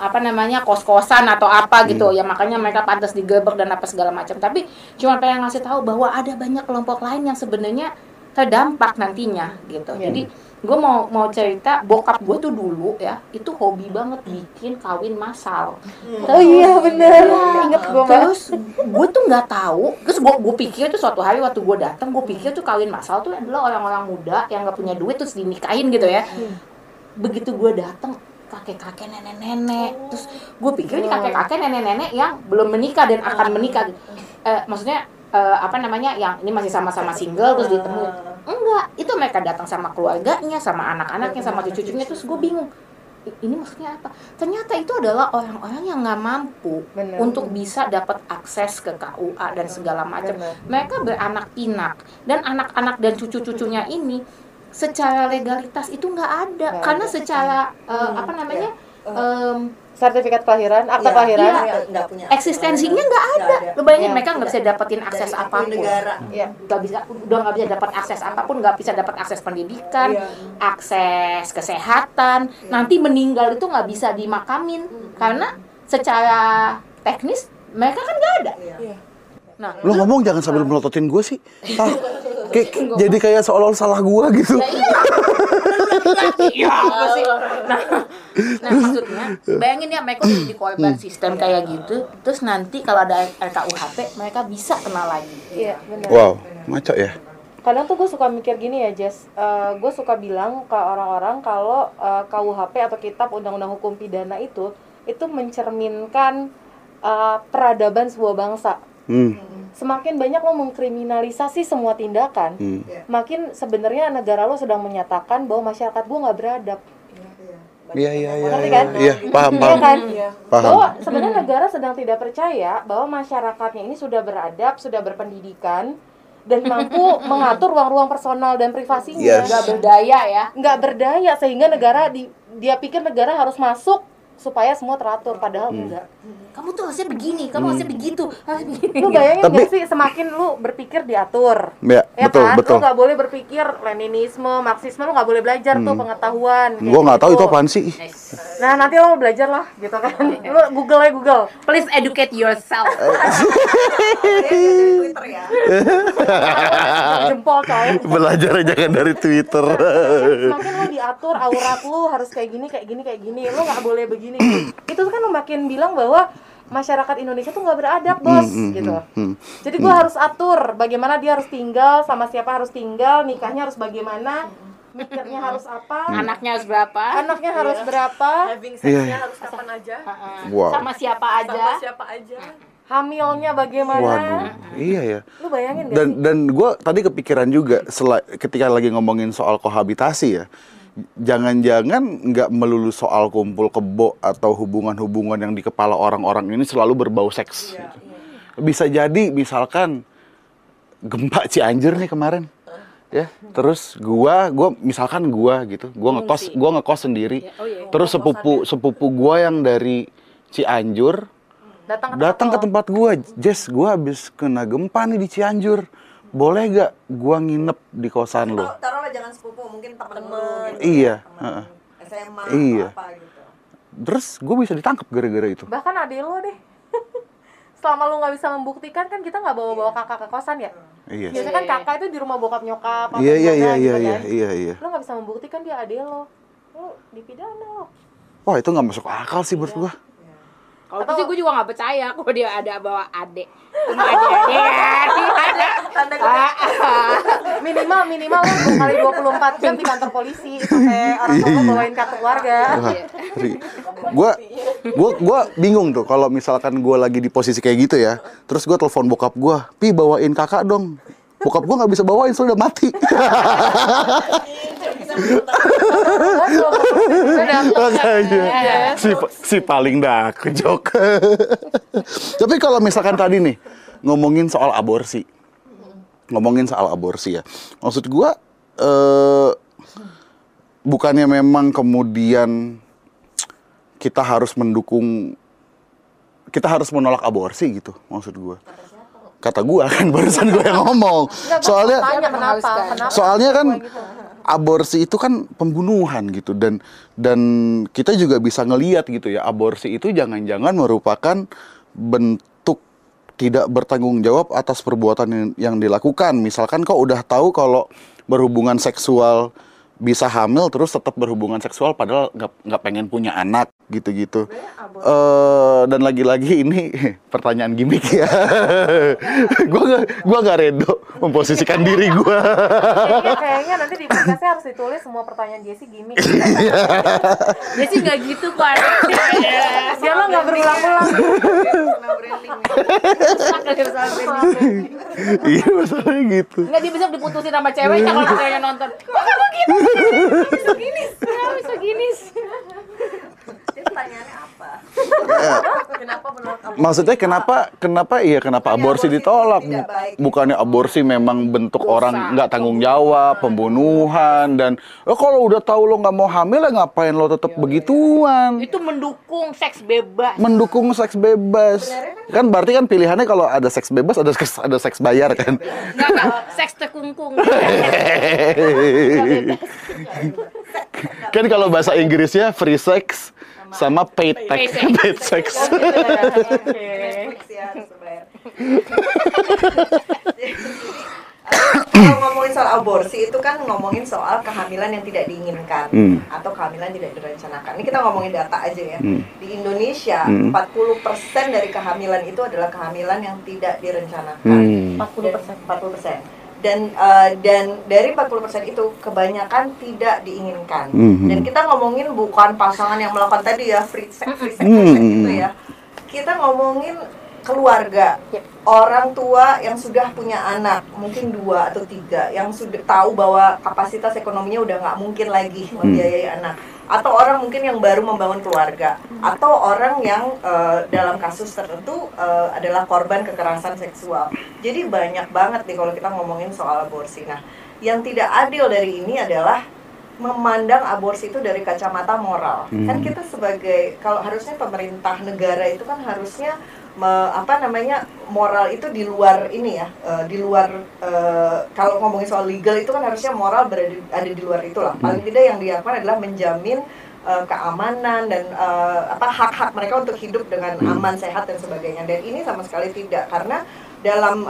kos-kosan atau apa gitu ya, makanya mereka pantas digebek dan apa segala macam. Tapi cuma pengen ngasih tahu bahwa ada banyak kelompok lain yang sebenarnya terdampak nantinya gitu. Jadi gue mau cerita bokap gue tuh dulu ya itu hobi banget bikin kawin massal. Oh iya bener, inget gue. Terus gue tuh nggak tahu, terus gue pikir tuh suatu hari waktu gue datang, gue pikir tuh kawin massal tuh adalah orang-orang muda yang nggak punya duit terus dinikahin gitu ya. Begitu gue datang, kakek-kakek, nenek-nenek, terus gue pikir ini kakek-kakek, nenek-nenek yang belum menikah dan akan menikah. Maksudnya yang ini masih sama-sama single terus ditemuin. Enggak, itu mereka datang sama keluarganya, sama anak-anaknya, sama cucu-cucunya. Terus gue bingung, ini maksudnya apa? Ternyata itu adalah orang-orang yang nggak mampu untuk bisa dapat akses ke KUA dan segala macam. Mereka beranak pinak, dan anak-anak dan cucu-cucunya ini secara legalitas itu nggak ada, karena secara sertifikat kelahiran, akta kelahiran, nggak punya eksistensinya nggak ada. Lu bayangin mereka nggak bisa dapetin akses apapun, nggak bisa dapat akses apapun, nggak bisa dapat akses pendidikan, akses kesehatan. Nanti meninggal itu nggak bisa dimakamin karena secara teknis mereka kan nggak ada. Nah, lo ngomong jangan sambil melototin gue sih. Jadi kayak seolah-olah salah gue gitu. Iya, apa sih? Nah, maksudnya, bayangin ya mereka udah di korban sistem kayak gitu, terus nanti kalau ada RKUHP, mereka bisa kenal lagi. Iya, benar. Wow, ngaco ya. Kadang tuh gue suka mikir gini ya, Jess. Gue suka bilang ke orang-orang kalau KUHP atau Kitab Undang-Undang Hukum Pidana itu mencerminkan peradaban sebuah bangsa. Semakin banyak lo mengkriminalisasi semua tindakan, makin sebenarnya negara lo sedang menyatakan bahwa masyarakat gue nggak beradab. Iya, Paham. paham. Bahwa sebenarnya negara sedang tidak percaya bahwa masyarakatnya ini sudah beradab, sudah berpendidikan, dan mampu mengatur ruang-ruang personal dan privasinya. Nggak berdaya sehingga dia pikir negara harus masuk supaya semua teratur, padahal enggak. Kamu tuh harusnya begini, kamu harusnya begitu, harus begini. Lu bayangin nggak sih, semakin lu berpikir diatur, ya betul, kan? betul. Lu nggak boleh berpikir Leninisme, Marxisme, lu nggak boleh belajar tuh pengetahuan. Gue nggak tahu itu apaan sih. Nah nanti lo belajar lah, gitu kan? Lu Google. Please educate yourself. Twitter ya. Jempol coy. Belajar jangan dari Twitter. Semakin lu diatur, aurat lu harus kayak gini. Lu nggak boleh begini. Itu kan lu makin bilang bahwa masyarakat Indonesia tuh nggak beradab, bos, gitu. Jadi gue harus atur bagaimana dia harus tinggal, sama siapa harus tinggal, nikahnya harus bagaimana, mikirnya harus apa, anaknya harus berapa, having sex-nya harus kapan aja, Wow. sama siapa aja, hamilnya bagaimana. Waduh, iya ya. Lu bayangin gak sih? Dan gue tadi kepikiran juga ketika lagi ngomongin soal kohabitasi ya. Jangan-jangan nggak melulu soal kumpul kebo atau hubungan-hubungan yang di kepala orang-orang ini selalu berbau seks. Gitu. Bisa jadi misalkan gempa Cianjur nih kemarin, ya. Terus gua gitu, gua ngekos sendiri. Terus sepupu gua yang dari Cianjur datang ke tempat gua, Jess, gua habis kena gempa nih di Cianjur. Boleh gak gua nginep di kosan lo? Taruhlah jangan sepupu, mungkin temen. Iya. SMA iya. apa gitu. Terus gue bisa ditangkap gara-gara itu. Bahkan adek lo deh. Selama lu nggak bisa membuktikan, kan kita nggak bawa kakak ke kosan ya. Iya. Biasanya kan kakak itu di rumah bokap nyokap. Iya. Lu nggak bisa membuktikan dia adek lo. Lu dipidana lo. Wah, itu nggak masuk akal sih menurut gua. Kalau itu sih gue juga nggak percaya kalau dia ada bawa adik. Cuma adik. Minimal lu 2 kali 24 jam di kantor polisi sampai orang tua bawain kartu keluarga. Gua bingung tuh kalau misalkan gua lagi di posisi kayak gitu ya. Terus gua telepon bokap gua, "Pi, bawain kakak dong." Bokap gua nggak bisa bawain, soalnya udah mati. Makanya si paling dah kejok. Tapi kalau misalkan tadi nih ngomongin soal aborsi ya, maksud gua bukannya memang kemudian kita harus menolak aborsi gitu, maksud gua. Kata gua kan, barusan gua yang ngomong. Soalnya kan aborsi itu kan pembunuhan gitu, dan kita juga bisa ngelihat gitu ya, aborsi itu jangan-jangan merupakan bentuk tidak bertanggung jawab atas perbuatan yang dilakukan. Misalkan kau udah tahu kalau berhubungan seksual bisa hamil terus tetap berhubungan seksual padahal nggak pengen punya anak gitu-gitu. Dan lagi-lagi ini pertanyaan gimmick ya. Gua nggak redo memposisikan diri gua. Kayaknya nanti di podcastnya harus ditulis semua pertanyaan Jessie gimmick. Jessie nggak gitu kok. Biar lo nggak berulang-ulang. Iya masalahnya gitu. Nggak, dia besok diputusin sama ceweknya kalau ceweknya nonton. Kok kamu gitu? Bisa gini. Pertanyaannya apa? Kenapa menolak aborsi? Maksudnya kenapa aborsi ditolak? tidak baik. Bukannya aborsi memang bentuk orang nggak tanggung jawab, pembunuhan dan kalau udah tahu lo nggak mau hamil ya ngapain lo tetap begituan? Itu mendukung seks bebas. Mendukung seks bebas. Kan berarti kan pilihannya kalau ada seks bebas ada seks bayar kan? Enggak, seks terkungkung. Kan kalau bahasa Inggrisnya free sex sama paid sex. Netflix ya, harus bayar. Kalau ngomongin soal aborsi itu kan ngomongin soal kehamilan yang tidak diinginkan atau kehamilan tidak direncanakan. Ini kita ngomongin data aja ya. Di Indonesia 40% dari kehamilan itu adalah kehamilan yang tidak direncanakan. 40%. Dan dari 40% itu kebanyakan tidak diinginkan. Dan kita ngomongin bukan pasangan yang melakukan tadi ya free sex gitu ya. Kita ngomongin keluarga, orang tua yang sudah punya anak, mungkin 2 atau 3, yang sudah tahu bahwa kapasitas ekonominya udah nggak mungkin lagi membiayai anak, atau orang mungkin yang baru membangun keluarga, atau orang yang dalam kasus tertentu adalah korban kekerasan seksual. Jadi banyak banget nih kalau kita ngomongin soal aborsi. Nah, yang tidak adil dari ini adalah memandang aborsi itu dari kacamata moral. Kan kita sebagai, kalau harusnya pemerintah negara itu kan harusnya moral itu di luar ini ya, di luar kalau ngomongin soal legal itu kan harusnya moral ada di luar itulah. Paling tidak yang dilakukan adalah menjamin keamanan dan hak-hak mereka untuk hidup dengan aman, sehat dan sebagainya. Dan ini sama sekali tidak, karena dalam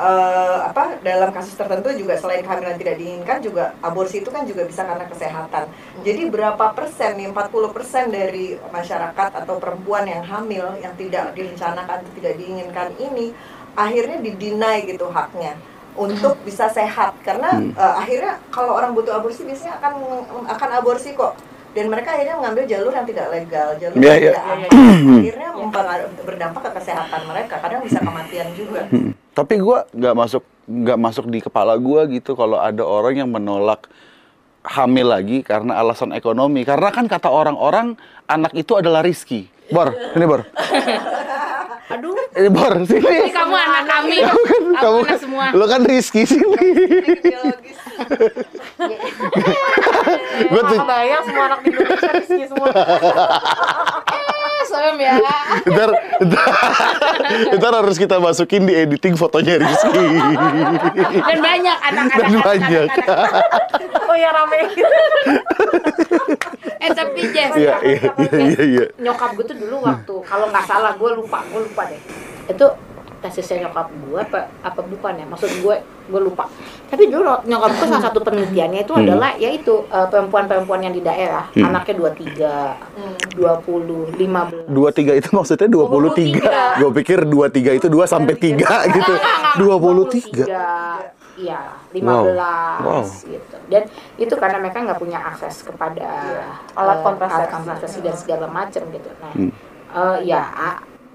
kasus tertentu juga selain kehamilan tidak diinginkan juga aborsi itu kan juga bisa karena kesehatan. Jadi berapa persen nih, 40% dari masyarakat atau perempuan yang hamil yang tidak direncanakan atau tidak diinginkan ini akhirnya didinai gitu haknya untuk bisa sehat, karena akhirnya kalau orang butuh aborsi biasanya akan aborsi kok. Dan mereka akhirnya mengambil jalur yang tidak legal, jalur yang tidak aman. Akhirnya berdampak ke kesehatan mereka, kadang bisa kematian juga. Tapi gue nggak masuk di kepala gue gitu kalau ada orang yang menolak hamil lagi karena alasan ekonomi. Karena kan kata orang-orang anak itu adalah rezeki. Bor, ini Bor. Aduh. Ini Bor, sini. Ini kamu anak kami. Kamu anak semua. Lo kan rezeki sini. Gue tuh kebayang semua anak di Indonesia rezeki semua. Serem ya. Ntar harus kita masukin di editing fotonya Rizky. Dan banyak anak-anak. Oh ya rame. Tapi Jess, iya. nyokap gue tuh dulu waktu, kalau nggak salah gue lupa deh. Itu tesisnya nyokap gue apa bukan ya? Maksud gue lupa. Tapi dulu nyokap gue salah satu penelitiannya itu adalah yaitu perempuan-perempuan yang di daerah, anaknya 23, 20, 15. 23 itu maksudnya 23. Gue pikir 23 itu 2 sampai 3 gitu. 23. Iya, 15 gitu. Dan itu karena mereka nggak punya akses kepada alat kontrasepsi dan segala macam gitu. Nah,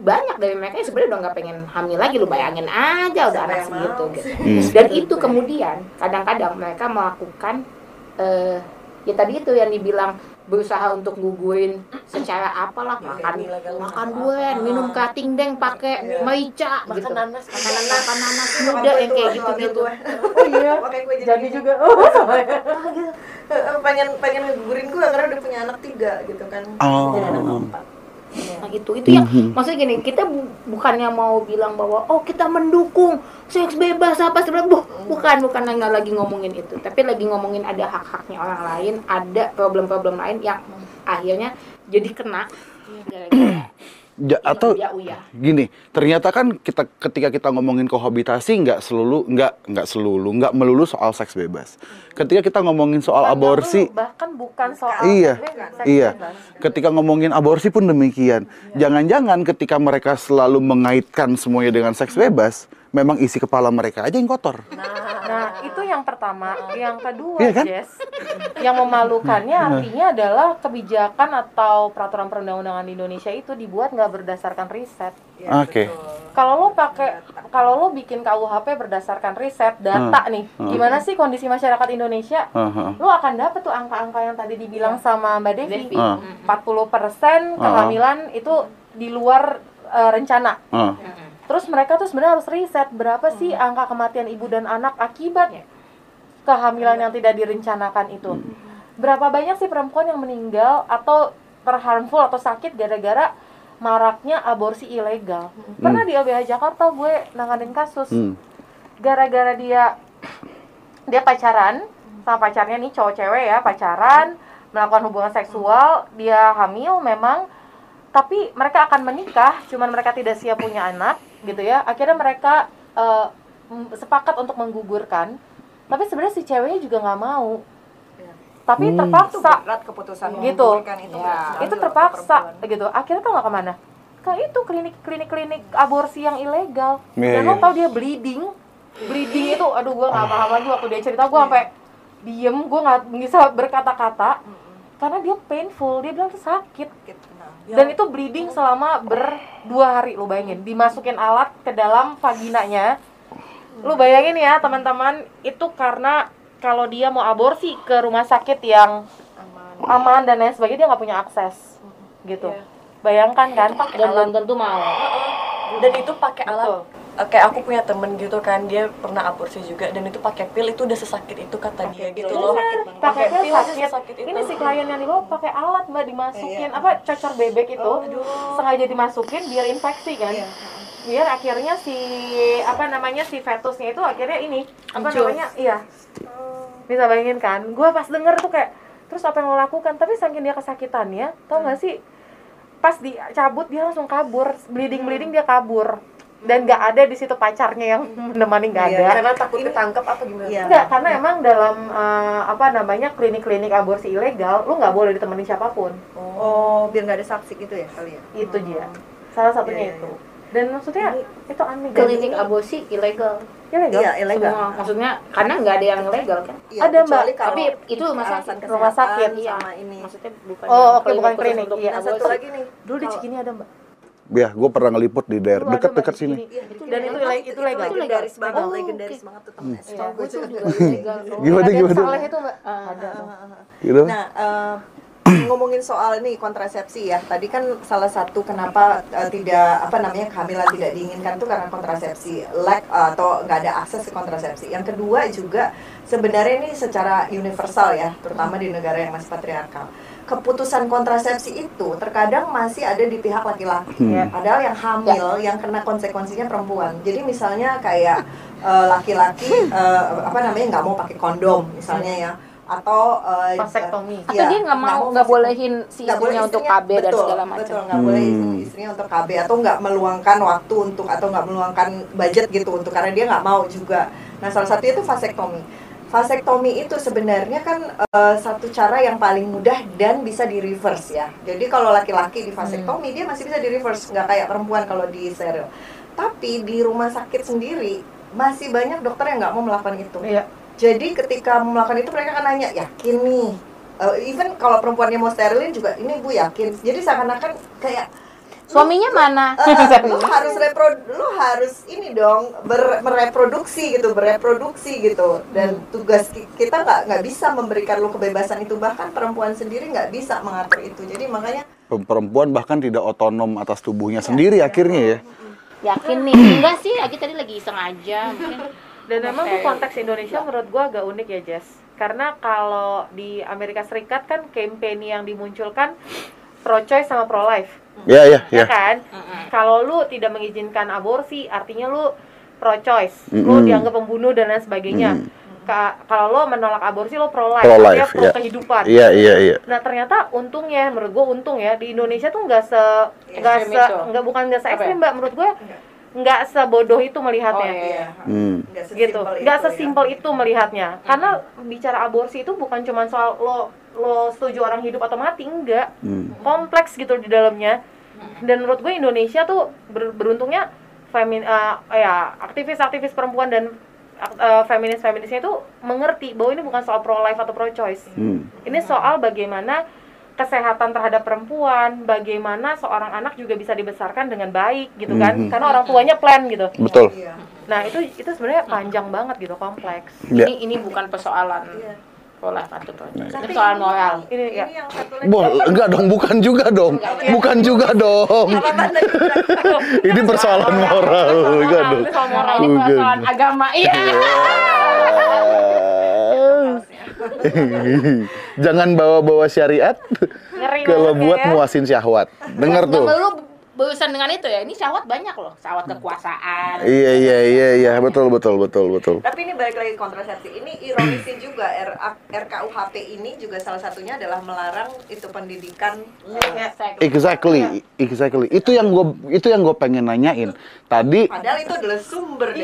banyak dari mereka yang sebenarnya udah nggak pengen hamil lagi, lu bayangin aja udah anak segitu gitu. Dan itu kemudian kadang-kadang mereka melakukan ya tadi itu yang dibilang berusaha untuk gugurin secara apalah, makan durian, minum kating deng pakai merica gitu, makan nanas muda yang kayak gitu. Oh iya, jadi juga pengen ngegugurin gue karena udah punya anak 3 gitu kan. Jadi anak 4. Nah itu yang maksudnya gini, kita bukannya mau bilang bahwa kita mendukung seks bebas apa sebenarnya, bukan nggak lagi ngomongin itu, tapi lagi ngomongin ada hak-haknya orang lain, ada problem-problem lain yang akhirnya jadi kena gara-gara Atau gini, ternyata kan ketika kita ngomongin kohabitasi nggak melulu soal seks bebas. Ketika kita ngomongin soal aborsi, bahkan bukan soal iya. Ketika ngomongin aborsi pun demikian. Jangan-jangan ketika mereka selalu mengaitkan semuanya dengan seks bebas, memang isi kepala mereka aja yang kotor. Nah, itu yang pertama. Yang kedua, iya kan? Jess, yang memalukannya artinya adalah kebijakan atau peraturan perundang-undangan di Indonesia itu dibuat nggak berdasarkan riset. Oke. Kalau lo bikin KUHP berdasarkan riset, data nih, gimana sih kondisi masyarakat Indonesia? Lo akan dapet tuh angka-angka yang tadi dibilang sama Mbak Devi. 40% kehamilan itu di luar rencana. Terus mereka tuh sebenarnya harus riset berapa sih angka kematian ibu dan anak akibat kehamilan yang tidak direncanakan itu. Berapa banyak sih perempuan yang meninggal atau terharmful atau sakit gara-gara maraknya aborsi ilegal. Pernah di LBH Jakarta gue nanganin kasus. Gara-gara dia pacaran sama pacarnya nih, cowok cewek ya, pacaran, melakukan hubungan seksual, dia hamil memang, tapi mereka akan menikah, cuman mereka tidak siap punya anak gitu ya. Akhirnya mereka sepakat untuk menggugurkan, tapi sebenarnya si ceweknya juga nggak mau, tapi terpaksa berat keputusan gitu. Itu terpaksa gitu. Akhirnya tau nggak kemana? Ke itu klinik aborsi yang ilegal. Dan lo tau dia bleeding itu, aduh gue nggak paham lagi waktu dia cerita, gue sampai diem, gue nggak bisa berkata-kata karena dia painful, dia bilang tuh sakit. Dan itu bleeding selama 2 hari, lu bayangin, dimasukin alat ke dalam vaginanya. Lu bayangin ya teman-teman, itu karena kalau dia mau aborsi ke rumah sakit yang aman dan lain sebagainya, dia nggak punya akses gitu. Bayangkan kan, dan belum tentu mau. Dan itu pakai alat. Kayak aku punya temen gitu kan, dia pernah aborsi juga, dan itu pakai pil, itu udah sesakit itu kata dia gitu loh. Pakai pil sakit. Ini si klien yang dibawa pakai alat Mbak, dimasukin cocor bebek itu, sengaja dimasukin biar infeksi kan. Biar akhirnya si fetusnya itu akhirnya bisa bayangin kan. Gue pas denger tuh kayak, terus apa yang lo lakukan? Tapi saking dia kesakitannya, tau gak sih, pas dicabut dia langsung kabur, bleeding dia kabur. Dan nggak ada di situ pacarnya yang menemani, nggak ada. Karena takut ketangkep apa gimana? Nggak, karena emang dalam klinik-klinik aborsi ilegal, lu nggak boleh ditemani siapapun. Biar nggak ada saksi gitu ya kali ya. Itu dia, salah satunya itu. Dan maksudnya itu aneh. Klinik aborsi ilegal. Iya, ilegal. Semua, maksudnya karena nggak ada yang ilegal kan? Ada Mbak, tapi itu rumah sakit sama ini. Maksudnya bukan. Bukan klinik. Nah, satu lagi nih. Dulu di Cikini ada Mbak. Ya, gue pernah ngeliput di daerah dekat-dekat sini. Dan itu legal. Legendaris banget tuh temen. Gue tuh juga ilegal. Gimana? Saleh itu Mbak. Ada. Gitu. Nah, ngomongin soal ini kontrasepsi ya. Tadi kan salah satu kenapa kehamilan tidak diinginkan tuh karena kontrasepsi atau nggak ada akses ke kontrasepsi. Yang kedua juga sebenarnya ini secara universal ya, terutama di negara yang masih patriarkal. Keputusan kontrasepsi itu terkadang masih ada di pihak laki-laki. Padahal yang hamil yang kena konsekuensinya perempuan. Jadi misalnya kayak laki-laki nggak mau pakai kondom misalnya ya, atau vasektomi. Atau dia nggak bolehin si istrinya untuk KB dan segala macam. Betul, nggak boleh istrinya untuk KB, atau nggak meluangkan waktu atau nggak meluangkan budget gitu karena dia nggak mau juga. Nah, salah satu itu vasektomi. Vasektomi itu sebenarnya kan satu cara yang paling mudah dan bisa di reverse ya. Jadi kalau laki-laki di vasektomi dia masih bisa di reverse, nggak kayak perempuan kalau di steril. Tapi di rumah sakit sendiri masih banyak dokter yang nggak mau melakukan itu. Iya. Jadi ketika melakukan itu mereka akan nanya, yakin nih? Even kalau perempuannya mau sterilin juga, ini Bu yakin? Jadi seakan-akan kayak suaminya mana? Lu harus ini dong bereproduksi gitu. Dan tugas kita nggak bisa memberikan lu kebebasan itu, bahkan perempuan sendiri nggak bisa mengatur itu. Jadi makanya perempuan bahkan tidak otonom atas tubuhnya sendiri akhirnya ya. Yakin nih? Enggak sih, Agi tadi lagi iseng aja mungkin. Dan memang tuh konteks Indonesia menurut gua agak unik ya Jess. Karena kalau di Amerika Serikat kan campaign yang dimunculkan pro-choice sama pro-life. Iya. Ya kan? Kalau lu tidak mengizinkan aborsi, artinya lu pro-choice. Lu dianggap pembunuh dan lain sebagainya. kalau lo menolak aborsi lo pro life, Pro-life, pro kehidupan. Iya. Nah ternyata untungnya, menurut gue untung ya di Indonesia tuh nggak se ekstrim Mbak, menurut gue nggak sebodoh itu melihatnya. Gitu, nggak sesimpel itu melihatnya. Karena bicara aborsi itu bukan cuma soal lo setuju orang hidup atau mati, enggak. Kompleks gitu di dalamnya. Dan menurut gue Indonesia tuh beruntungnya aktivis-aktivis perempuan dan feminisnya itu mengerti bahwa ini bukan soal pro life atau pro choice. Ini soal bagaimana kesehatan terhadap perempuan, bagaimana seorang anak juga bisa dibesarkan dengan baik gitu kan, karena orang tuanya plan gitu. Betul. Nah itu sebenarnya panjang banget gitu, kompleks. Ini bukan persoalan pro life atau pro choice, itu soal moral. Ini ya. Enggak dong, bukan juga dong. Ini persoalan moral, enggak dong. Ini soal moral, ini persoalan agama. Iya. Jangan bawa-bawa syariat kalau buat muasin syahwat. Dengar tuh. Lu berurusan dengan itu ya, ini syahwat banyak loh, syahwat kekuasaan. Iya, betul. Tapi ini balik lagi kontrasepsi. Ini ironisnya juga RKUHP ini juga salah satunya adalah melarang itu pendidikan. Exactly. Itu yang gue pengen nanyain. Tadi padahal itu adalah sumber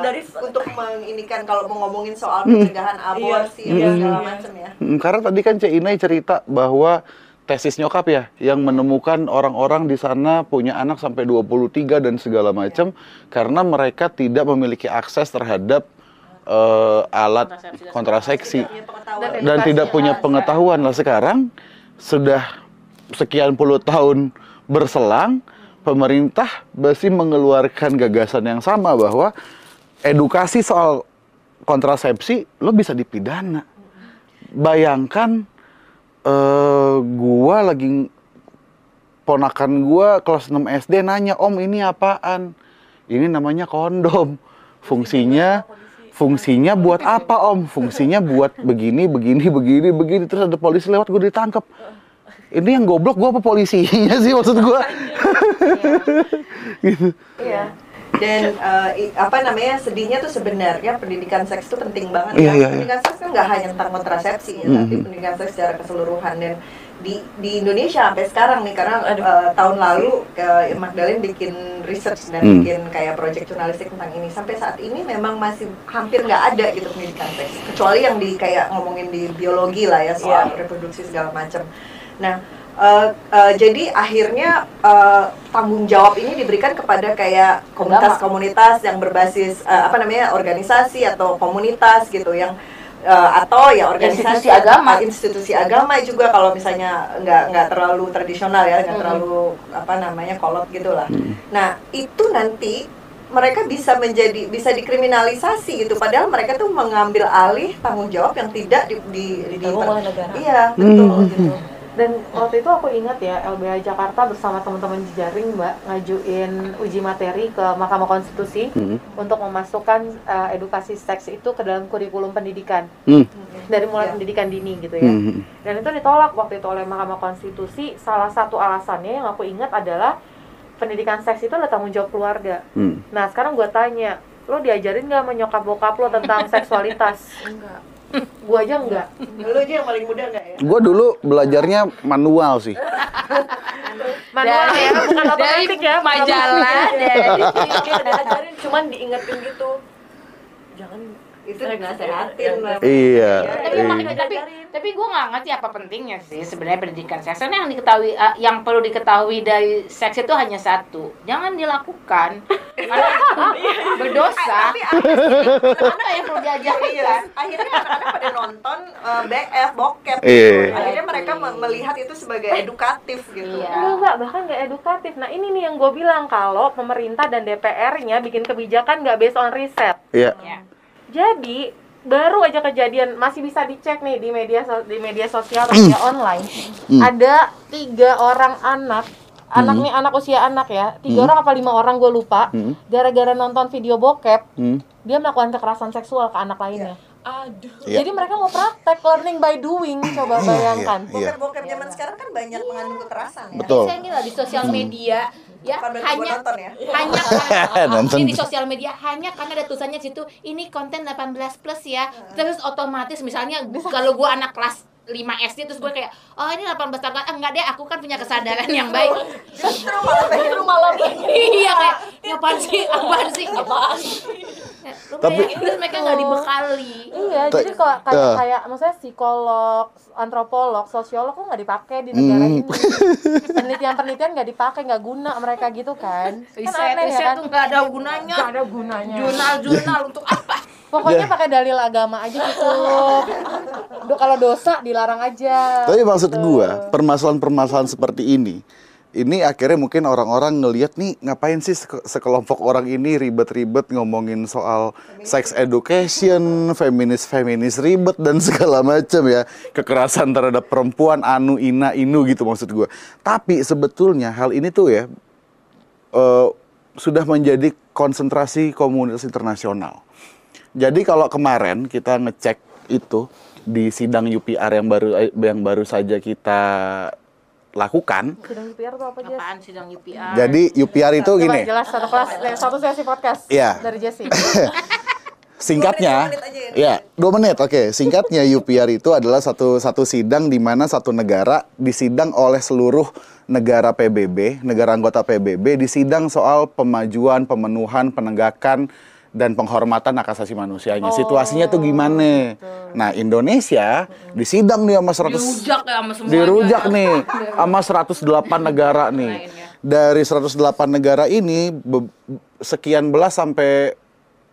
dari untuk menginikan kalau mau ngomongin soal pencegahan aborsi dan segala macam ya. Karena tadi kan Cik Inai cerita bahwa tesis nyokap ya, yang menemukan orang-orang di sana punya anak sampai 23 dan segala macam karena mereka tidak memiliki akses terhadap alat kontrasepsi dan tidak punya pengetahuan. Lah sekarang sudah sekian puluh tahun berselang, pemerintah masih mengeluarkan gagasan yang sama bahwa edukasi soal kontrasepsi lo bisa dipidana. Bayangkan gua lagi ponakan gua kelas 6 SD nanya, "Om, ini apaan?" "Ini namanya kondom. Fungsinya buat apa, Om?" "Fungsinya buat begini." Terus ada polisi lewat, gua ditangkap. Ini yang goblok gua apa polisinya sih, maksud gua. Gitu. Iya. Dan sedihnya tuh sebenarnya pendidikan seks itu penting banget. Pendidikan seks kan nggak hanya tentang kontrasepsi ya, tapi pendidikan seks secara keseluruhan. Dan di Indonesia sampai sekarang nih, karena tahun lalu Magdalene bikin research dan bikin kayak project jurnalistik tentang ini, sampai saat ini memang masih hampir nggak ada gitu pendidikan seks, kecuali yang di kayak ngomongin di biologi lah ya, soal reproduksi segala macam. Nah, jadi akhirnya tanggung jawab ini diberikan kepada kayak komunitas-komunitas yang berbasis organisasi atau komunitas gitu yang atau ya organisasi institusi agama juga kalau misalnya nggak terlalu tradisional ya, nggak terlalu kolot gitulah. Nah itu nanti mereka bisa dikriminalisasi gitu, padahal mereka tuh mengambil alih tanggung jawab yang tidak ditanggung oleh negara. Iya betul gitu. Dan waktu itu aku ingat ya, LBH Jakarta bersama teman-teman jejaring Mbak ngajuin uji materi ke Mahkamah Konstitusi untuk memasukkan edukasi seks itu ke dalam kurikulum pendidikan dari mulai pendidikan dini gitu ya. Dan itu ditolak waktu itu oleh Mahkamah Konstitusi. Salah satu alasannya yang aku ingat adalah pendidikan seks itu adalah tanggung jawab keluarga. Nah sekarang gue tanya, lo diajarin nggak sama nyokap bokap lo tentang seksualitas? Enggak. Gua aja enggak. Lu aja yang paling muda enggak ya? Gua dulu belajarnya manual sih. Manual ya, bukan otomatik ya. Majalah diajarin cuman diingetin gitu. Jangan itu dinasehatin lah. Iya. Tapi gue nggak ngerti apa pentingnya sih sebenarnya pendidikan seks. Karena yang perlu diketahui dari seks itu hanya satu, jangan dilakukan karena berdosa. Apa yang perlu diajarkan? Akhirnya anak-anak pada nonton bokep gitu. Akhirnya mereka melihat itu sebagai edukatif gitu. Enggak, bahkan nggak edukatif. Nah ini nih yang gue bilang, kalau pemerintah dan DPR-nya bikin kebijakan nggak based on riset. Iya. Jadi baru aja kejadian, masih bisa dicek nih di media sosial atau media online. Ada 3 orang anak nih, anak usia anak ya, 3 orang apa 5 orang gue lupa, gara-gara nonton video bokep, dia melakukan kekerasan seksual ke anak lainnya. Aduh. Jadi mereka mau praktek learning by doing, coba bayangkan. Bokep zaman sekarang kan banyak mengandung kekerasan ya. Betul. Saya nih lah di sosial media ya Bukan berarti hanya gua nonton ya. hanya karena Nonton. ini di sosial media hanya karena ada tulisannya situ ini konten 18 plus ya. Terus otomatis misalnya kalau gua anak kelas 5 SD terus gue kayak oh ini 18 tahun enggak deh aku kan punya kesadaran yang baik. Justru malah Iya kayak apaan sih Tapi- terus mereka nggak dibekali. Iya, jadi kalau kayak maksudnya psikolog, antropolog, sosiolog kok nggak dipakai di negara ini. Penelitian-penelitian nggak dipakai, nggak guna mereka gitu kan. Riset tuh nggak ada gunanya. Nggak ada gunanya. Jurnal untuk apa? Pokoknya pakai dalil agama aja gitu. Kalau dosa dilarang aja. Tapi maksud gua, permasalahan-permasalahan seperti ini akhirnya mungkin orang-orang ngelihat nih ngapain sih sekelompok orang ini ribet-ribet ngomongin soal sex education, feminis ribet dan segala macam ya, kekerasan terhadap perempuan, inu gitu maksud gua. Tapi sebetulnya hal ini tuh ya sudah menjadi konsentrasi komunitas internasional. Jadi kalau kemarin kita ngecek itu di sidang UPR yang baru saja kita lakukan. Sidang UPR itu apa, Jess? Apaan sidang UPR? Jadi UPR itu Coba gini. jelas satu sesi podcast Iya. dari Jessie. Singkatnya, 2 menit aja ya. 2 menit, oke. Singkatnya UPR itu adalah satu sidang di mana satu negara disidang oleh seluruh negara PBB, negara anggota PBB, disidang soal pemajuan, pemenuhan, penegakan dan penghormatan hak asasi manusianya. Situasinya tuh gimana? Nah, Indonesia disidang nih sama 100 dirujak ya sama semuanya. dirujak nih sama 108 negara nih. Dari 108 negara ini sekian belas sampai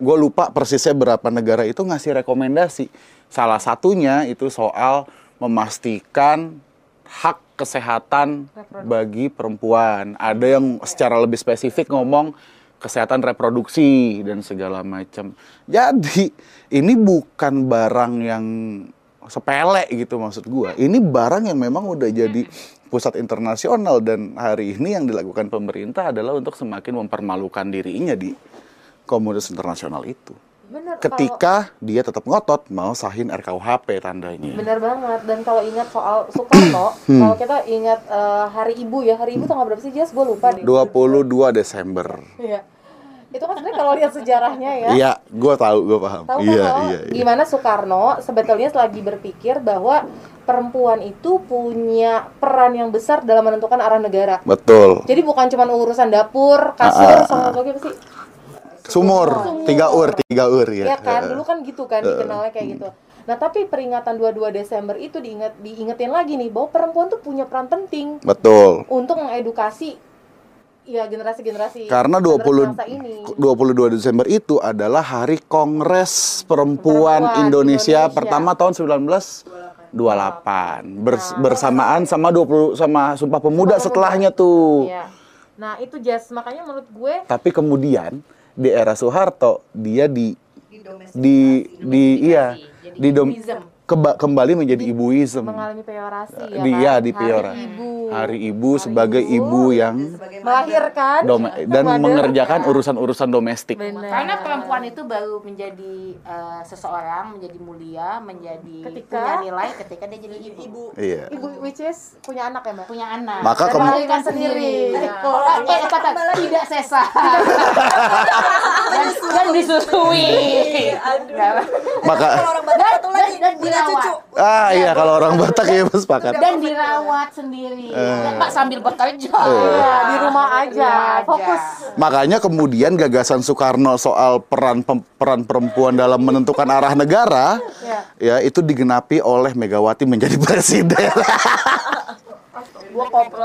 gue lupa persisnya berapa negara itu ngasih rekomendasi. Salah satunya itu soal memastikan hak kesehatan bagi perempuan. Ada yang secara lebih spesifik ngomong kesehatan reproduksi dan segala macam. Jadi ini bukan barang yang sepele gitu maksud gua. Ini barang yang memang udah jadi pusat internasional dan hari ini yang dilakukan pemerintah adalah untuk semakin mempermalukan dirinya di komunitas internasional itu. Bener, Ketika dia tetap ngotot mau sahin RKUHP tandanya. Bener banget. Dan kalau ingat soal Soekarno, kalau kita ingat Hari Ibu ya, Hari Ibu tanggal berapa sih, Jess? Gue lupa deh. 22 Desember. Iya. Itu kan sebenarnya kalau lihat sejarahnya ya. Iya, gue paham. Tahu Iya, kan iya. gimana Soekarno sebetulnya lagi berpikir bahwa perempuan itu punya peran yang besar dalam menentukan arah negara. Betul. Jadi bukan cuma urusan dapur, kasur, sama apa sih? Sumur, 3 ur ya. Iya kan, dulu kan gitu kan dikenalnya kayak gitu. Nah, tapi peringatan 22 Desember itu diingetin lagi nih bahwa perempuan tuh punya peran penting Betul. untuk mengedukasi ya generasi-generasi Karena bangsa ini. 22 Desember itu adalah Hari Kongres Perempuan Indonesia pertama tahun 1928. Bersamaan sama Sumpah Pemuda setelahnya tuh. Iya. Nah, itu Jess, makanya menurut gue Tapi kemudian di era Soeharto dia kembali menjadi ibuism. mengalami peorasi ya. Di Peora. Hari Ibu sebagai ibu yang melahirkan dan mengerjakan urusan-urusan domestik. Karena perempuan itu baru menjadi seseorang, menjadi mulia, punya nilai ketika dia jadi ibu. Iya. Ibu which is punya anak ya, Mbak? Punya anak. Maka dan melahirkan sendiri. Kata tidak sesar. dan disusui. Maka Kalau orang Batak satu lagi dan punya cucu. iya kalau orang Batak ya sepakat. Dan dirawat sendiri. Pak sambil bekerja. Iya, di rumah aja, fokus. Makanya kemudian gagasan Soekarno soal peran perempuan dalam menentukan arah negara ya itu digenapi oleh Megawati menjadi presiden. Gua koplo.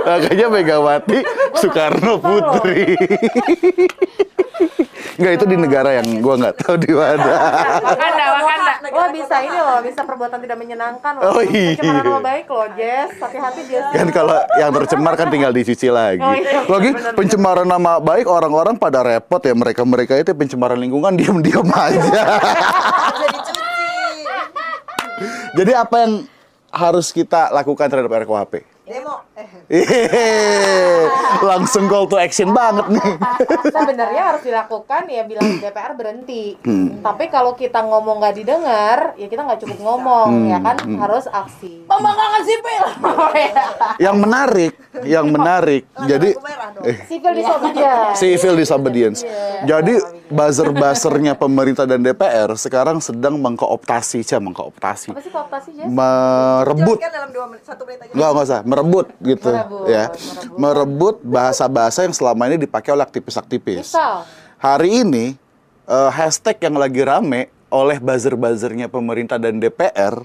Makanya Megawati Soekarno Putri. Enggak, itu di negara yang gua nggak tahu di mana. Wakanda. Wah, bisa ini loh, bisa perbuatan tidak menyenangkan loh. Oh, iya. Pencemaran nama baik loh, Jess. Hati-hati, Jess. Kan kalau yang tercemar kan tinggal dicuci lagi. Oh, iya, Lagi bener. pencemaran nama baik orang-orang pada repot ya, mereka itu pencemaran lingkungan diam-diam aja. Bisa dicuci. Jadi apa yang harus kita lakukan terhadap RKUHP? Demo. Langsung call to action banget nih. Sebenarnya harus dilakukan ya bilang DPR berhenti. Tapi kalau kita ngomong nggak didengar, ya kita nggak cukup ngomong, ya kan harus aksi. Pembangkangan sipil. Yang menarik. Jadi Civil disobedience. civil disobedience. Jadi buzzer-buzzernya pemerintah dan DPR sekarang sedang mengkooptasi. Apa sih kooptasi, Jess? Merebut. Jelaskan dalam 2 menit, 1 menit aja. Nggak usah, merebut gitu. Merebut bahasa-bahasa yang selama ini dipakai oleh aktivis-aktivis. Misal, Hari ini hashtag yang lagi rame oleh buzzer-buzzernya pemerintah dan DPR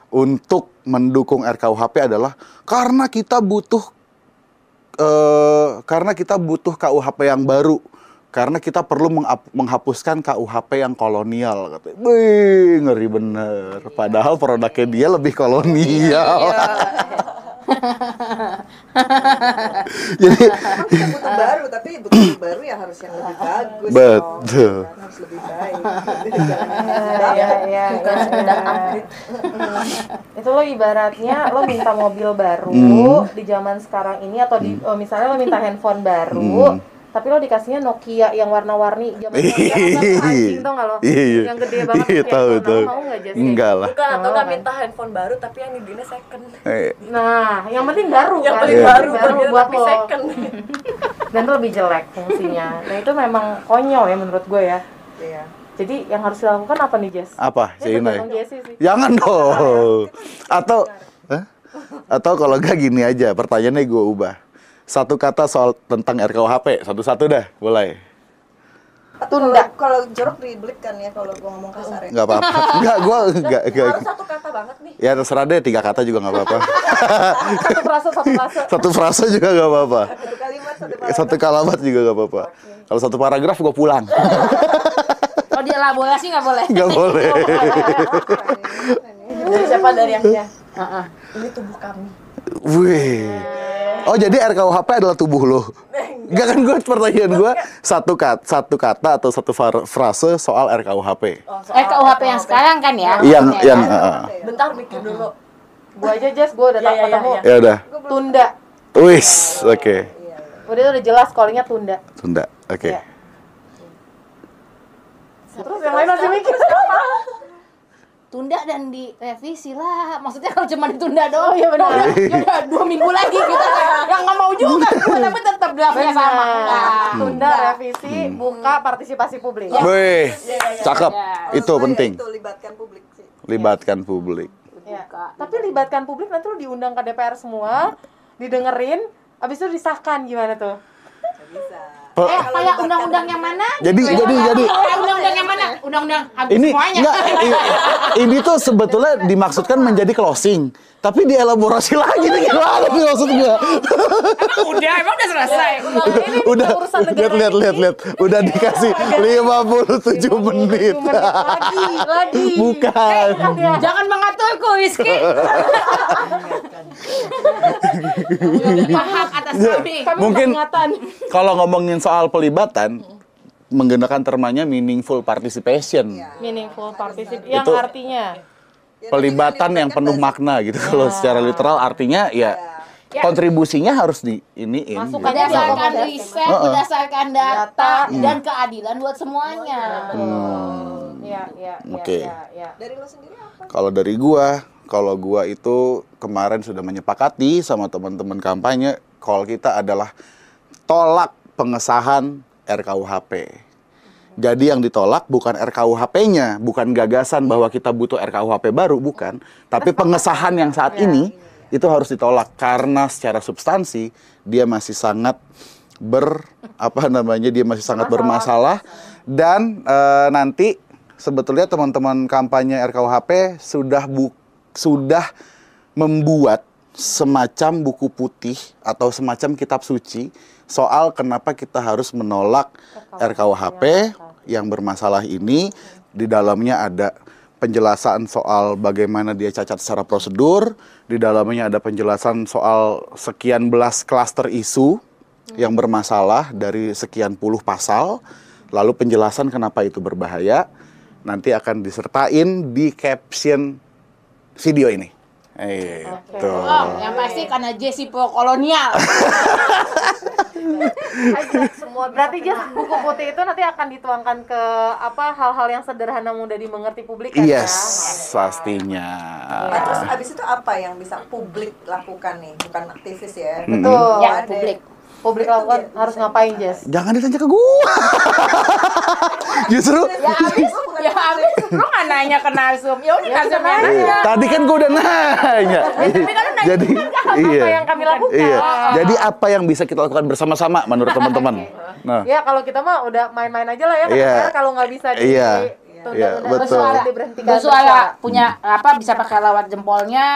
untuk mendukung RKUHP adalah karena kita butuh KUHP yang baru. Karena kita perlu menghapuskan KUHP yang kolonial, katanya. Wih, ngeri bener. Padahal produknya dia lebih kolonial. Jadi Kita butuh baru, tapi butuh baru ya harus yang lebih bagus. Betul. Harus lebih baik. bukan sekedar upgrade. Itu lo ibaratnya lo minta mobil baru di zaman sekarang ini atau misalnya lo minta handphone baru. Tapi lo dikasihnya Nokia yang warna-warni zaman anjing tuh nggak lo? Yang gede banget tahu. mau nggak Jess? Enggak lah. Bukan, atau nggak minta handphone baru tapi yang dibelinya second. Nah, yang penting baru Yang kan? paling baru buat tapi lo. second. Dan itu lebih jelek fungsinya. Nah itu memang konyol ya menurut gue ya. Iya. Jadi yang harus dilakukan apa nih Jess? Apa? Ini Cina. tergantung Jessie sih. Jangan dong. Atau kalau enggak gini aja, pertanyaannya gue ubah. Satu kata soal tentang RKUHP, satu-satu dah, boleh. Tunda. Kalau jorok ribet kan ya kalau gua ngomong kasar ya. Enggak apa-apa. Enggak. Harus satu kata banget nih. Ya terserah deh, 3 kata juga enggak apa-apa. Satu frase. Satu frase juga enggak apa-apa. Satu kalimat, satu paragraf. Satu kalimat juga enggak apa-apa. Kalau satu paragraf gue pulang. Kalau dielaborasi nggak boleh. Enggak boleh. Dari siapa? Dari yang dia? Ini tubuh kami. Wih. Oh jadi RKUHP adalah tubuh lo? Enggak kan, pertanyaan gue satu kata atau satu frase soal RKUHP. KUHP yang sekarang kan ya? Yang Bentar mikir dulu. Gua aja Jess, gua udah tak ketemu. ya udah. Tunda. Wis, oke. Udah jelas callingnya tunda. Tunda, oke. Iya. Terus yang lain masih mikir Tunda dan direvisi lah. Maksudnya kalau cuma ditunda doang ya benar. Ya udah 2 minggu lagi kita yang nggak mau juga tapi tetap draftnya sama. Tunda, revisi, buka partisipasi publik. Wih, cakep. Itu penting. Itu libatkan publik sih. Libatkan publik. Ya. Tapi libatkan publik, nanti lu diundang ke DPR semua, didengerin, habis itu disahkan gimana tuh? Bisa. Kayak undang-undang yang mana? Jadi Undang-undang yang mana? Undang-undang hampir ini semuanya. enggak, ini tuh sebetulnya dimaksudkan menjadi closing, tapi dielaborasi lagi nih, gimana nih maksudnya? Emang udah selesai. Udah lihat udah dikasih 57 menit. Lagi. Bukan. Jangan mengaturku, Rizky. Paham atas kami. Mungkin Ingatan. kalau ngomongin soal pelibatan, menggunakan termanya meaningful participation. Meaningful participation yang Itu- artinya Pelibatan yang penuh makna gitu. Kalau secara literal artinya ya kontribusinya harus diiniin. Masuk gitu. aja Berdasarkan riset, berdasarkan data, dan keadilan buat semuanya. ya. Oke. Dari lo sendiri apa? Kalau gua itu kemarin sudah menyepakati sama teman-teman kampanye, call kita adalah tolak pengesahan RKUHP. Jadi yang ditolak bukan RKUHP-nya, bukan gagasan bahwa kita butuh RKUHP baru, bukan. Tapi pengesahan yang saat ini itu harus ditolak karena secara substansi dia masih sangat bermasalah dan nanti sebetulnya teman-teman kampanye RKUHP sudah membuat semacam buku putih atau semacam kitab suci soal kenapa kita harus menolak RKUHP yang bermasalah ini. Di dalamnya ada penjelasan soal bagaimana dia cacat secara prosedur, di dalamnya ada penjelasan soal sekian belas klaster isu yang bermasalah dari sekian puluh pasal, lalu penjelasan kenapa itu berbahaya, nanti akan disertain di caption video ini. Itu. Oh, yang pasti karena Jessie pro kolonial. Semua berarti buku putih itu nanti akan dituangkan ke hal-hal yang sederhana mudah dimengerti publik kan Yes, pastinya. Nah, terus habis itu apa yang bisa publik lakukan nih, bukan aktivis ya? Betul. Ya, Publik lakukan harus ngapain, Jess? Jangan ditanya ke gua. Justru Ya abis lu nggak nanya ke Narsum. Ya udah Narsum yang nanya. tadi kan gua udah nanya. Tapi kan lu nanya Jadi Apa yang kami lakukan? Iya. Jadi apa yang bisa kita lakukan bersama-sama menurut teman-teman? Nah, Ya kalau kita mah udah main-main aja lah ya. Iya. Karena kalau nggak bisa Iya. tunda-tunda, betul. diberhentikan Bersuara punya bisa pakai lewat jempolnya.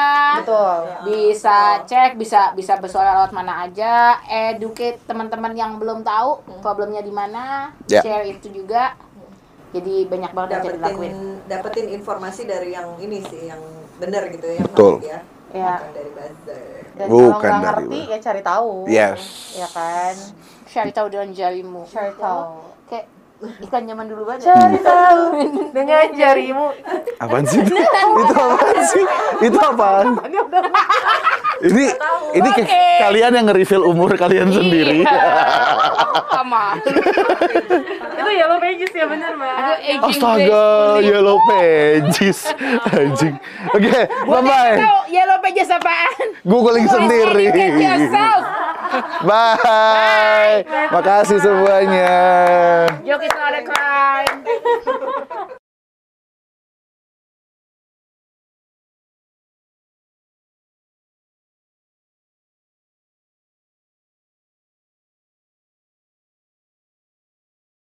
Betul. Bisa cek, bisa bersuara lewat mana aja, educate teman-teman yang belum tahu problemnya di mana, Ya. share itu juga. Jadi banyak banget yang bisa dilakuin. dapetin informasi dari yang ini sih, yang benar gitu ya, yang Betul. valid ya. Ya. Bukan dari buzzer. Dan Bukan kalau nggak dari ngerti ya cari tahu. Yes. Ya kan? Cari tahu dengan jarimu. Cari tahu. Kayak iklan zaman dulu banget. Cari tahu dengan jarimu. Apaan sih? Itu apaan sih? Itu apaan? Ini kayak kalian yang nge-reveal umur kalian sendiri. Sama. Itu Yellow Pages ya bener, Mbak. Astaga, Yellow Pages. Anjing. Oke, bye-bye. Tahu Yellow Pages apaan? Googling sendiri. Educate yourself. Bye. Makasih semuanya. Joke is not a crime.